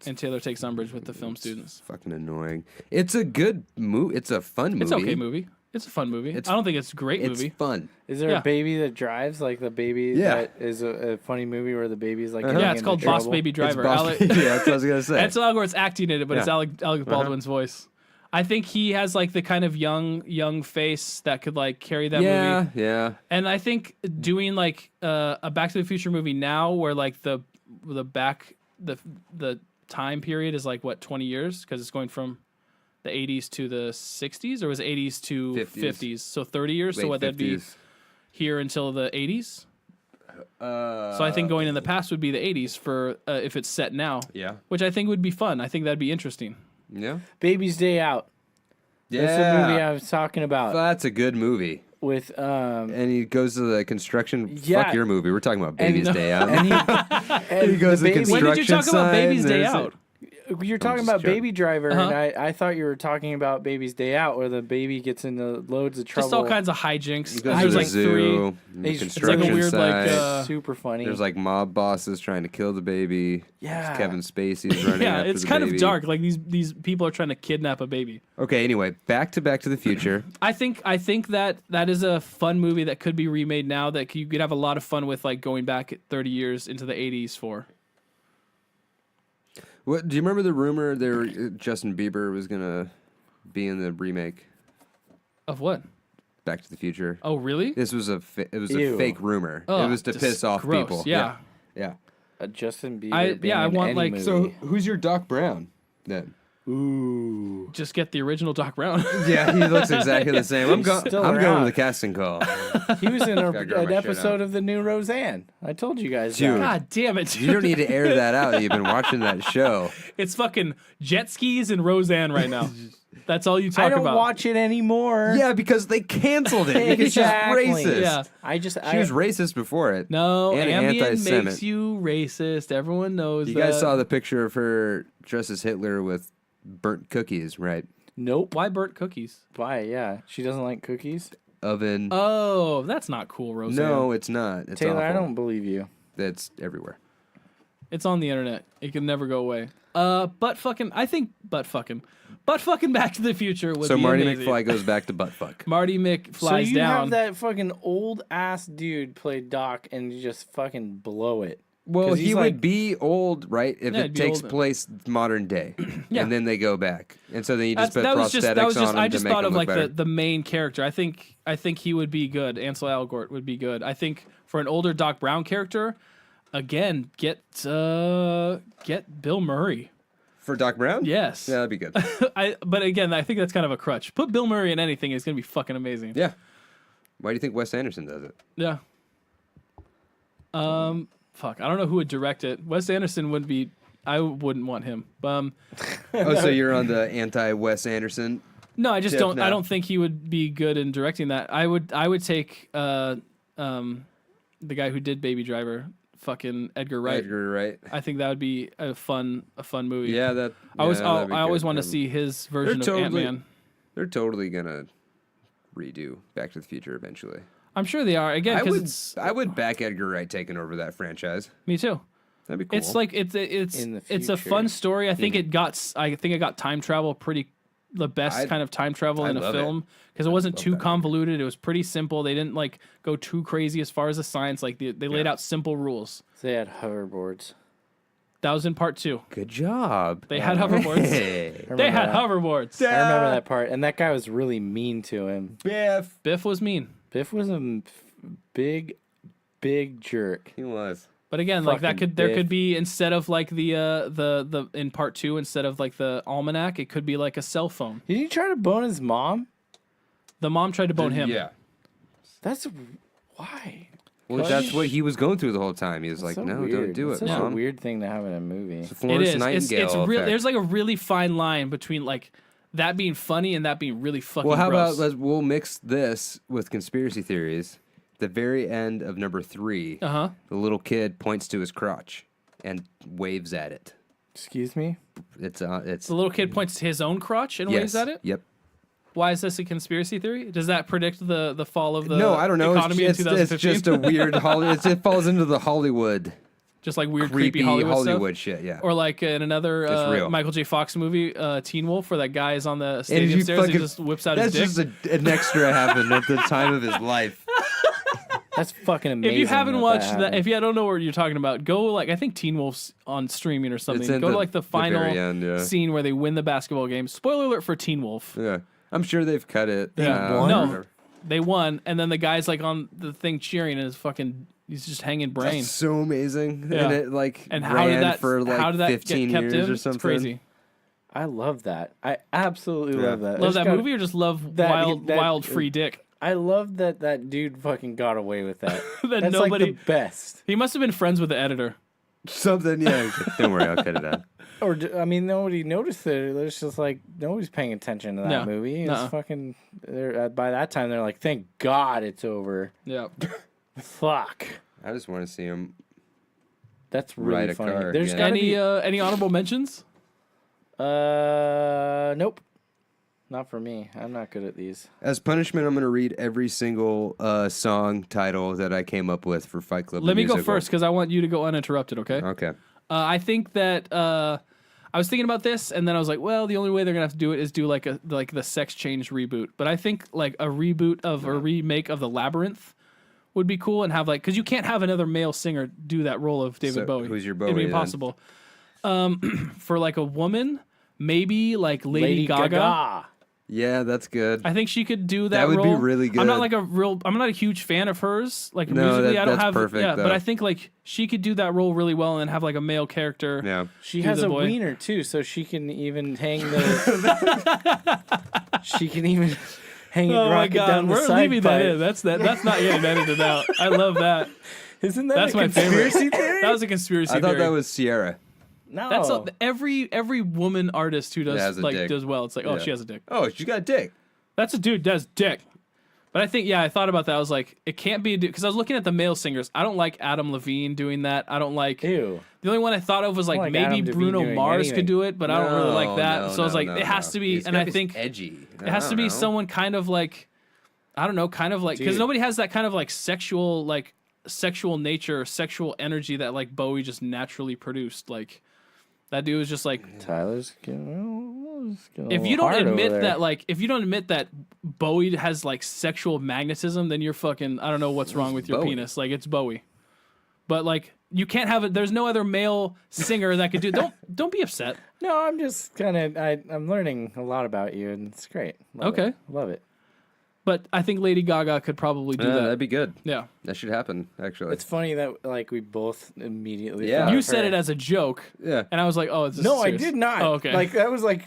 S1: And Taylor takes umbrage with the film students.
S3: Fucking annoying. It's a good movie. It's a fun movie.
S1: It's okay movie. It's a fun movie. I don't think it's a great
S3: It's
S1: movie.
S3: fun.
S2: Is there
S1: Yeah.
S2: a baby that drives? Like the baby
S3: Yeah.
S2: that is a funny movie where the baby's like
S1: Yeah,
S2: getting
S1: it's
S2: into
S1: called Boss
S2: trouble?
S1: Baby Driver.
S3: It's Boss- yeah, that's what I was going to say.
S1: Ansel Elgort's acting in it, but it's
S3: Yeah.
S1: Alec Baldwin's voice. I think he has like the kind of young face that could like carry that movie.
S3: Yeah.
S1: And I think doing like a Back to the Future movie now, where like the time period is like what 20 years because it's going from the 80s to the 60s, or was it 80s to 50s? So 30 years.
S3: Late
S1: so what
S3: 50s.
S1: that'd be here until the 80s. So I think going in the past would be the 80s for if it's set now.
S3: Yeah.
S1: Which I think would be fun. I think that'd be interesting.
S3: Yeah.
S2: Baby's Day Out.
S3: Yeah.
S2: That's the movie I was talking about.
S3: That's a good movie.
S2: With
S3: And he goes to the construction.
S2: Yeah.
S3: Fuck your movie. We're talking about Baby's
S2: no-
S3: Day Out.
S2: and
S3: he goes to
S2: the baby,
S3: construction.
S1: When did you talk about
S3: sign,
S1: Baby's Day
S3: there's
S1: Out?
S2: You're talking
S3: just
S2: about
S3: joking.
S2: Baby Driver,
S1: Uh-huh.
S2: and I thought you were talking about Baby's Day Out, where the baby gets into loads of trouble.
S1: Just all kinds of hijinks.
S3: He goes
S1: There's
S3: to the
S1: like
S3: zoo.
S1: three.
S3: The
S2: It's
S1: like a
S3: construction
S1: weird, like,
S3: site.
S2: super funny.
S3: There's like mob bosses trying to kill the baby.
S2: Yeah.
S3: Kevin Spacey's running
S1: Yeah,
S3: after
S1: it's
S3: the
S1: kind
S3: baby.
S1: of dark. Like these people are trying to kidnap a baby.
S3: Okay, anyway, back to the Future.
S1: I think that is a fun movie that could be remade now. That you could have a lot of fun with, like going back 30 years into the 80s for.
S3: What do you remember the rumor there Justin Bieber was gonna be in the remake
S1: Of what?
S3: Back to the Future?
S1: Oh, really?
S3: This was a
S2: Ew.
S3: fake rumor.
S1: Oh,
S3: it was to piss off
S1: gross.
S3: people.
S1: Yeah.
S3: Yeah.
S2: Justin Bieber.
S1: I
S2: being
S1: want
S2: in
S1: like
S2: any
S3: So
S2: movie.
S3: who's your Doc Brown then?
S2: Ooh.
S1: Just get the original Doc Brown.
S3: Yeah, he looks exactly the same. I'm going
S2: still
S3: to
S2: around.
S3: the casting call.
S2: He was in
S3: Gotta grow
S2: an
S3: my shit
S2: episode
S3: out.
S2: of the new Roseanne. I told you guys
S3: Dude.
S2: that.
S1: God damn it!
S3: You don't need to air that out. You've been watching that show.
S1: It's fucking jet skis and Roseanne right now. That's all you talk
S2: I don't
S1: about.
S2: watch it anymore.
S3: Yeah, because they canceled it. Because
S2: Exactly.
S3: she's racist.
S1: Yeah.
S3: She was racist before it.
S1: No,
S3: And
S1: Ambien
S3: anti-Semit.
S1: makes you racist. Everyone knows
S3: You
S1: that.
S3: guys saw the picture of her dressed as Hitler with burnt cookies, right?
S2: Nope.
S1: Why burnt cookies?
S2: Why? Yeah. She doesn't like cookies.
S3: Oven.
S1: Oh, that's not cool, Roseanne.
S3: No, it's not. It's
S2: Taylor, I
S3: awful.
S2: don't believe you.
S3: That's everywhere.
S1: It's on the internet. It can never go away. Butt fucking Back to the Future would
S3: So
S1: be
S3: Marty
S1: amazing.
S3: McFly goes back to butt fuck.
S1: Marty Mc
S2: So
S1: flies
S2: you
S1: down.
S2: have that fucking old ass dude play Doc and you just fucking blow it.
S3: Well,
S2: 'Cause
S3: he
S2: he's
S3: would
S2: like-
S3: be old, right? If
S1: Yeah,
S3: it
S1: he'd be
S3: takes
S1: old.
S3: place modern day,
S1: Yeah.
S3: and then they go back, and so then you just put
S1: that
S3: prosthetics
S1: was just
S3: on him
S1: I
S3: to
S1: just
S3: make
S1: thought
S3: him
S1: of
S3: look
S1: like
S3: better.
S1: the main character. I think he would be good. Ansel Elgort would be good. I think for an older Doc Brown character, again, get Bill Murray.
S3: For Doc Brown.
S1: Yes.
S3: Yeah, that'd be good.
S1: But again, I think that's kind of a crutch. Put Bill Murray in anything, it's gonna be fucking amazing.
S3: Yeah. Why do you think Wes Anderson does it?
S1: Yeah. Fuck. I don't know who would direct it. Wes Anderson would be. I wouldn't want him.
S3: Oh, so you're on the anti-Wes Anderson?
S1: No, I just
S3: Tip
S1: don't.
S3: now.
S1: I don't think he would be good in directing that. I would take the guy who did Baby Driver, fucking Edgar Wright.
S3: Edgar Wright.
S1: I think that would be a fun movie.
S3: Yeah, that.
S1: I
S3: that'd be
S1: always
S3: good.
S1: want to see his version of
S3: totally-
S1: Ant-Man.
S3: They're totally gonna redo Back to the Future eventually.
S1: I'm sure they are. Again, because
S3: I would back Edgar Wright taking over that franchise.
S1: me too.
S3: That'd be cool.
S1: It's like it's
S2: In the
S1: it's a
S2: future.
S1: fun story. I think it got time travel the best kind of time travel
S3: I
S1: in a
S3: love
S1: film because it wasn't too
S3: that.
S1: convoluted. It was pretty simple. They didn't like go too crazy as far as the science. Like they laid out simple rules.
S2: They had hoverboards.
S1: That was in part 2.
S3: Good job.
S1: They had hoverboards.
S3: Hey,
S1: They had
S2: that.
S1: hoverboards.
S2: I remember that part, and that guy was really mean to him.
S3: Biff.
S1: Biff was mean,
S2: Biff was a big jerk.
S3: He was.
S1: but again, like
S2: Fucking
S1: there
S2: Biff.
S1: could be instead of like the in part 2 instead of like the almanac, it could be like a cell phone.
S2: Did he try to bone his mom?
S1: The mom tried to bone him.
S3: Yeah.
S2: That's why.
S3: Well, that's what he was going through the whole time. He was like,
S2: So
S3: "No,
S2: weird.
S3: don't do it,
S2: It's such
S3: Mom."
S2: a weird thing to have in a movie.
S3: It's a
S1: It
S3: Florence
S1: is.
S3: Nightingale
S1: It's real.
S3: effect.
S1: There's like a really fine line between like that being funny and that being really fucking.
S3: Well, how
S1: gross.
S3: about we'll mix this with conspiracy theories. The very end of number 3,
S1: Uh-huh.
S3: the little kid points to his crotch and waves at it.
S2: Excuse me?
S3: It's
S1: The little kid points to his own crotch and waves at it?
S3: Yep.
S1: Why is this a conspiracy theory? Does that predict the fall of the
S3: No, I don't know.
S1: economy
S3: It's
S1: in 2015?
S3: just a weird it falls into the Hollywood,
S1: Just like weird, creepy
S3: creepy
S1: Hollywood,
S3: shit. Yeah.
S1: stuff? Or like in another
S3: It's real.
S1: Michael J. Fox movie, Teen Wolf, where that guy is on the
S3: And
S1: stadium
S3: you
S1: stairs and he
S3: fucking-
S1: just whips out
S3: That's
S1: his dick.
S3: just an extra happened at the time of his life.
S2: That's fucking amazing.
S1: If you haven't watched that,
S2: happened.
S1: if you don't know what you're talking about, go like I think Teen Wolf's on streaming or something.
S3: It's in
S1: Go to like the final
S3: very end, yeah.
S1: scene where they win the basketball game. Spoiler alert for Teen Wolf.
S3: Yeah, I'm sure they've cut it.
S1: Yeah.
S2: won?
S1: No, they won, and then the guy's like on the thing cheering, and he's just hanging brain.
S3: That's so amazing.
S1: Yeah.
S3: And it like
S1: And how
S3: ran
S1: did that
S3: for like
S1: how did that
S3: 15
S1: get kept
S3: years
S1: in?
S3: or something.
S1: It's crazy.
S2: I love that. I absolutely love that.
S1: Love
S2: There's
S1: that movie or just love wild free dick?
S2: I love that dude fucking got away with that.
S1: That
S2: That's
S1: nobody.
S2: like the best.
S1: He must have been friends with the editor.
S3: Something, yeah. Don't worry, I'll cut it out.
S2: Or I mean, nobody noticed it. There's just like nobody's paying attention to that
S1: No.
S2: movie. It's
S1: Nuh-uh.
S2: fucking. By that time, they're like, "Thank God it's over."
S1: Yeah.
S2: Fuck.
S3: I just want to see him.
S2: That's really
S3: Ride a
S2: funny.
S3: car,
S2: There's
S3: yeah.
S2: gotta
S1: Any honorable mentions?
S2: be. Nope. Not for me. I'm not good at these.
S3: As punishment, I'm going to read every single song title that I came up with for Fight Club.
S1: Let
S3: the
S1: me go
S3: musical.
S1: first because I want you to go uninterrupted. Okay.
S3: Okay.
S1: I think that I was thinking about this, and then I was like, well, the only way they're gonna have to do it is do like the Sex Change reboot. But I think like a reboot of a remake of the Labyrinth would be cool, and have like because you can't have another male singer do that role of David
S3: So,
S1: Bowie.
S3: who's your
S1: It'd
S3: Bowie
S1: be
S3: then?
S1: impossible. For like a woman, maybe like Lady Gaga.
S3: Yeah, that's good.
S1: I think she could do that.
S3: That would be
S1: role.
S3: really good.
S1: I'm not a huge fan of hers. Like
S3: No,
S1: musically, I don't
S3: that's
S1: have.
S3: perfect,
S1: yeah,
S3: though.
S1: but I think like she could do that role really well and then have like a male character.
S3: Yeah.
S2: She
S1: Do
S2: has
S1: the
S2: a
S1: boy.
S2: wiener too, so she can even hang the. She can even hang it,
S1: Oh my
S2: rock it
S1: god,
S2: down the
S1: we're
S2: side
S1: leaving that
S2: pipe.
S1: in. That's not getting edited out. I love that.
S2: Isn't that
S1: That's
S2: a
S1: my favorite.
S2: conspiracy theory?
S1: That was a conspiracy
S3: I thought
S1: theory.
S3: that was Sierra.
S2: No.
S1: That's every woman artist who does
S3: has a
S1: like
S3: dick.
S1: does well. It's like, oh,
S3: Yeah.
S1: she has a dick.
S3: Oh, she got a dick.
S1: That's a dude does dick. But I think, yeah, I thought about that. I was like, it can't be a dude because I was looking at the male singers. I don't like Adam Levine doing that. I don't like.
S2: Ew.
S1: The only one I thought of was like
S2: like
S1: maybe
S2: Adam Levine
S1: Bruno
S2: doing
S1: Mars
S2: anything.
S1: could do it, but I don't really like that.
S3: No,
S1: so I was like,
S3: no,
S1: it has to be,
S3: It's
S1: and I
S3: gotta be
S1: think
S3: edgy.
S1: it has to be someone kind of like, I don't know, kind of like because
S2: Dude.
S1: nobody has that kind of like sexual nature, sexual energy that like Bowie just naturally produced. Like that dude was just like.
S2: Tyler's getting
S1: If you don't admit that, like, if you don't admit that Bowie has like sexual magnetism, then you're fucking. I don't know what's wrong with your
S3: Bowie.
S1: penis. Like, it's Bowie, but like, you can't have it. There's no other male singer that could do. Don't be upset.
S2: No, I'm just kind of. I'm learning a lot about you, and it's great. Love
S1: Okay.
S2: it. Love it.
S1: But I think Lady Gaga could probably do that.
S3: That'd be good.
S1: Yeah,
S3: That should happen, actually.
S2: It's funny that like we both immediately.
S3: Yeah.
S2: thought
S1: you
S2: of
S1: said
S2: her.
S1: it as a joke,
S3: yeah.
S1: and I was like, oh, it's
S2: No, I
S1: serious.
S2: did not.
S1: Oh, okay,
S2: Like that was like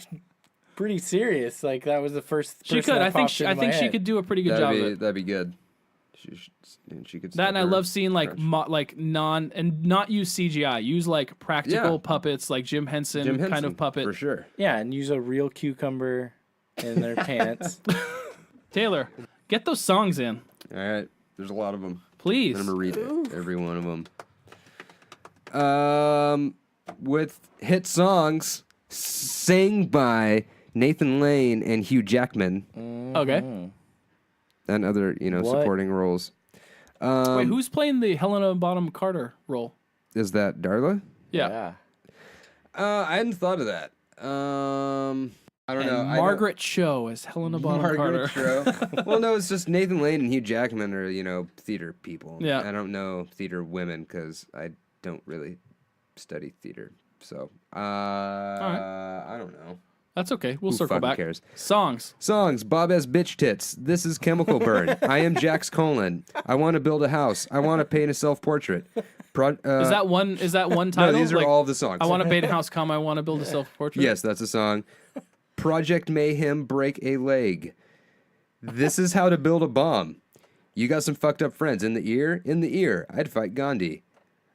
S2: pretty serious. Like that was the first.
S1: she
S2: person
S1: could.
S2: that
S1: I think.
S2: popped into
S1: I think
S2: my
S1: she
S2: head.
S1: could do a pretty good job of it.
S3: That'd be good. She could.
S1: That and I
S3: stick her
S1: love seeing like
S3: French.
S1: not use CGI. Use like practical
S3: Yeah.
S1: puppets, like Jim Henson,
S3: Jim Henson,
S1: kind of puppet.
S3: for sure.
S2: Yeah, and use a real cucumber in their pants.
S1: Taylor, get those songs in,
S3: All right, there's a lot of them.
S1: please.
S3: I'm gonna read every one of them. With hit songs sang by Nathan Lane and Hugh Jackman
S1: Okay.
S3: and other
S2: What?
S3: supporting roles.
S1: Wait, who's playing the Helena Bonham Carter role?
S3: Is that Darla?
S1: Yeah.
S3: I hadn't thought of that. I don't
S1: And
S3: know. I know-
S1: Margaret Cho as Helena Bonham Carter.
S3: Margaret Cho. Well, no, it's just Nathan Lane and Hugh Jackman are, theater people.
S1: Yeah.
S3: I don't know theater women because I don't really study theater. So, I don't know.
S1: That's okay. We'll
S3: Who
S1: circle
S3: fucking
S1: back.
S3: cares?
S1: Songs.
S3: Songs, Bob has bitch tits. This is Chemical Burn. I am Jax Colin. I want to build a house. I want to paint a self-portrait.
S1: Is that one
S3: No,
S1: title?
S3: these are
S1: Like,
S3: all the songs.
S1: I want to paint a house, I want to build a self-portrait.
S3: Yes, that's a song. Project Mayhem, break a leg. This is how to build a bomb. You got some fucked up friends in the ear. In the ear, I'd fight Gandhi.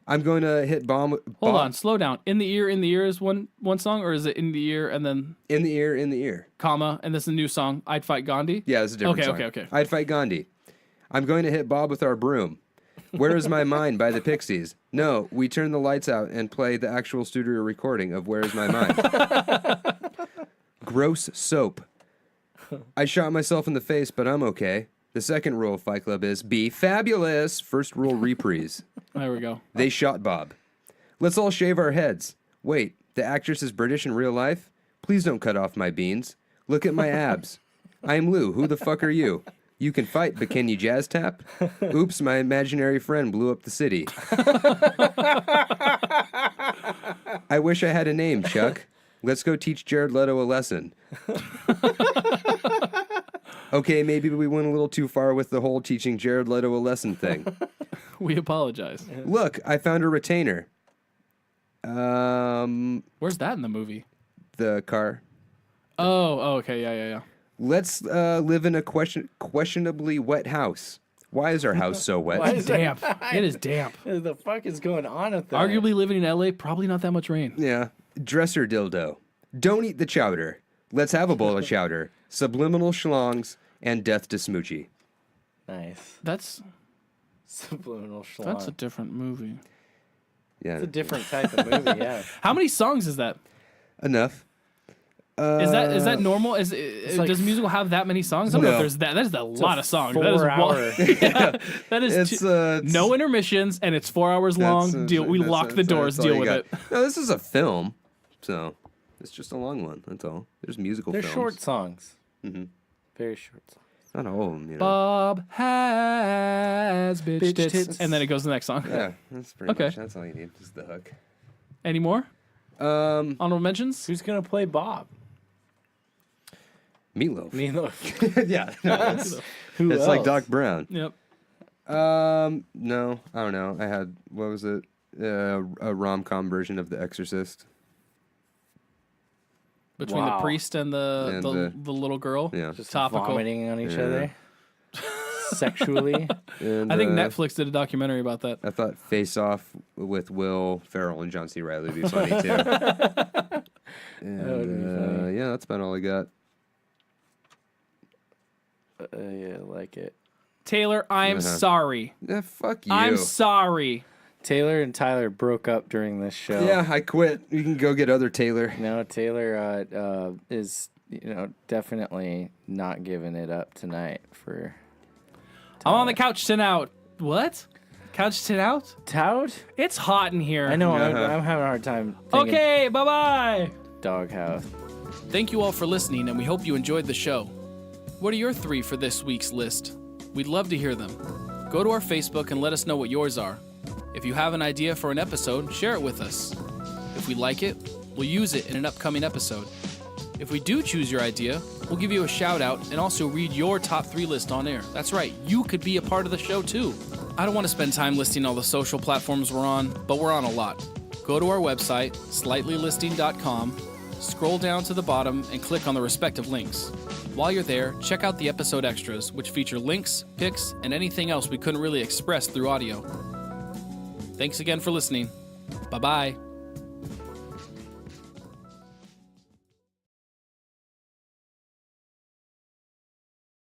S3: I'm going to hit bomb.
S1: Hold on, slow down. In the ear is one song, or is it in the ear and then
S3: In the ear, in the ear.
S1: comma and this is a new song? I'd fight Gandhi.
S3: Yeah, it's a different song.
S1: Okay.
S3: I'd fight Gandhi. I'm going to hit Bob with our broom. Where is My Mind by the Pixies? No, we turn the lights out and play the actual studio recording of Where is My Mind. Gross soap. I shot myself in the face, but I'm okay. The second rule of Fight Club is be fabulous. First rule reprise.
S1: There we go.
S3: They shot Bob. Let's all shave our heads. Wait, the actress is British in real life? Please don't cut off my beans. Look at my abs. I am Lou. Who the fuck are you? You can fight, but can you jazz tap? Oops, my imaginary friend blew up the city. I wish I had a name, Chuck. Let's go teach Jared Leto a lesson. Okay, maybe we went a little too far with the whole teaching Jared Leto a lesson thing.
S1: We apologize.
S3: Look, I found a retainer.
S1: Where's that in the movie?
S3: The car.
S1: Oh, okay, yeah.
S3: Let's live in a questionably wet house. Why is our house so wet?
S2: Why
S1: It's
S2: is that-
S1: damp. It is damp.
S2: What the fuck is going on with that?
S1: Arguably living in LA, probably not that much rain.
S3: Yeah. Dresser dildo. Don't eat the chowder. Let's have a bowl of chowder. Subliminal schlongs and death to Smoochie.
S2: Nice.
S1: That's
S2: Subliminal schlong.
S1: that's a different movie.
S3: Yeah.
S2: It's a different type of movie, yeah.
S1: How many songs is that?
S3: Enough.
S1: Is that normal? Does
S2: like
S1: a musical have that many songs? I don't know if
S3: No.
S1: there's that. That is a lot of songs.
S2: 4
S1: That is
S2: hour.
S1: that is
S3: It's,
S1: no intermissions, and it's 4 hours long. We lock the doors.
S3: that's all
S1: Deal
S3: you
S1: with
S3: got.
S1: it.
S3: No, this is a film, so it's just a long one. That's all. There's musical
S2: They're
S3: films.
S2: short songs. Very short songs.
S3: Not all of them, you know.
S1: Bob has bitch tits, and then it goes to the next song.
S3: Yeah, that's pretty
S1: Okay.
S3: much. That's all you need. Just the hook.
S1: Any more honorable mentions?
S2: Who's gonna play Bob?
S3: Meatloaf.
S2: Yeah.
S3: No, it's
S2: Who
S3: it's
S2: else?
S3: like Doc Brown.
S1: Yep.
S3: No, I don't know. I had what was it? A rom-com version of The Exorcist.
S1: Between the
S2: Wow.
S1: priest and the little girl.
S3: Yeah.
S2: Just
S1: Topical.
S2: vomiting on each
S3: Yeah.
S2: other sexually.
S3: And,
S1: I think Netflix did a documentary about that.
S3: I thought Face Off with Will Ferrell and John C. Reilly would be funny too. And,
S2: would be funny.
S3: yeah, that's about all I got.
S2: Yeah, I like it.
S1: Taylor, I'm sorry.
S3: Yeah, fuck you.
S1: I'm sorry.
S2: Taylor and Tyler broke up during this show.
S3: Yeah, I quit. You can go get other Taylor.
S2: No, Taylor is definitely not giving it up tonight for.
S1: I'm on the couch tonight. What? Couch tonight?
S2: Tout?
S1: It's hot in here.
S2: I know.
S3: Uh-huh.
S2: I'm having a hard time. Thinking
S1: Okay, bye-bye.
S2: Doghouse.
S1: Thank you all for listening, and we hope you enjoyed the show. What are your 3 for this week's list? We'd love to hear them. Go to our Facebook and let us know what yours are. If you have an idea for an episode, share it with us. If we like it, we'll use it in an upcoming episode. If we do choose your idea, we'll give you a shout out and also read your top 3 list on air. That's right, you could be a part of the show too. I don't want to spend time listing all the social platforms we're on, but we're on a lot. Go to our website, slightlylisting.com, scroll down to the bottom and click on the respective links. While you're there, check out the episode extras, which feature links, pics, and anything else we couldn't really express through audio. Thanks again for listening. Bye-bye.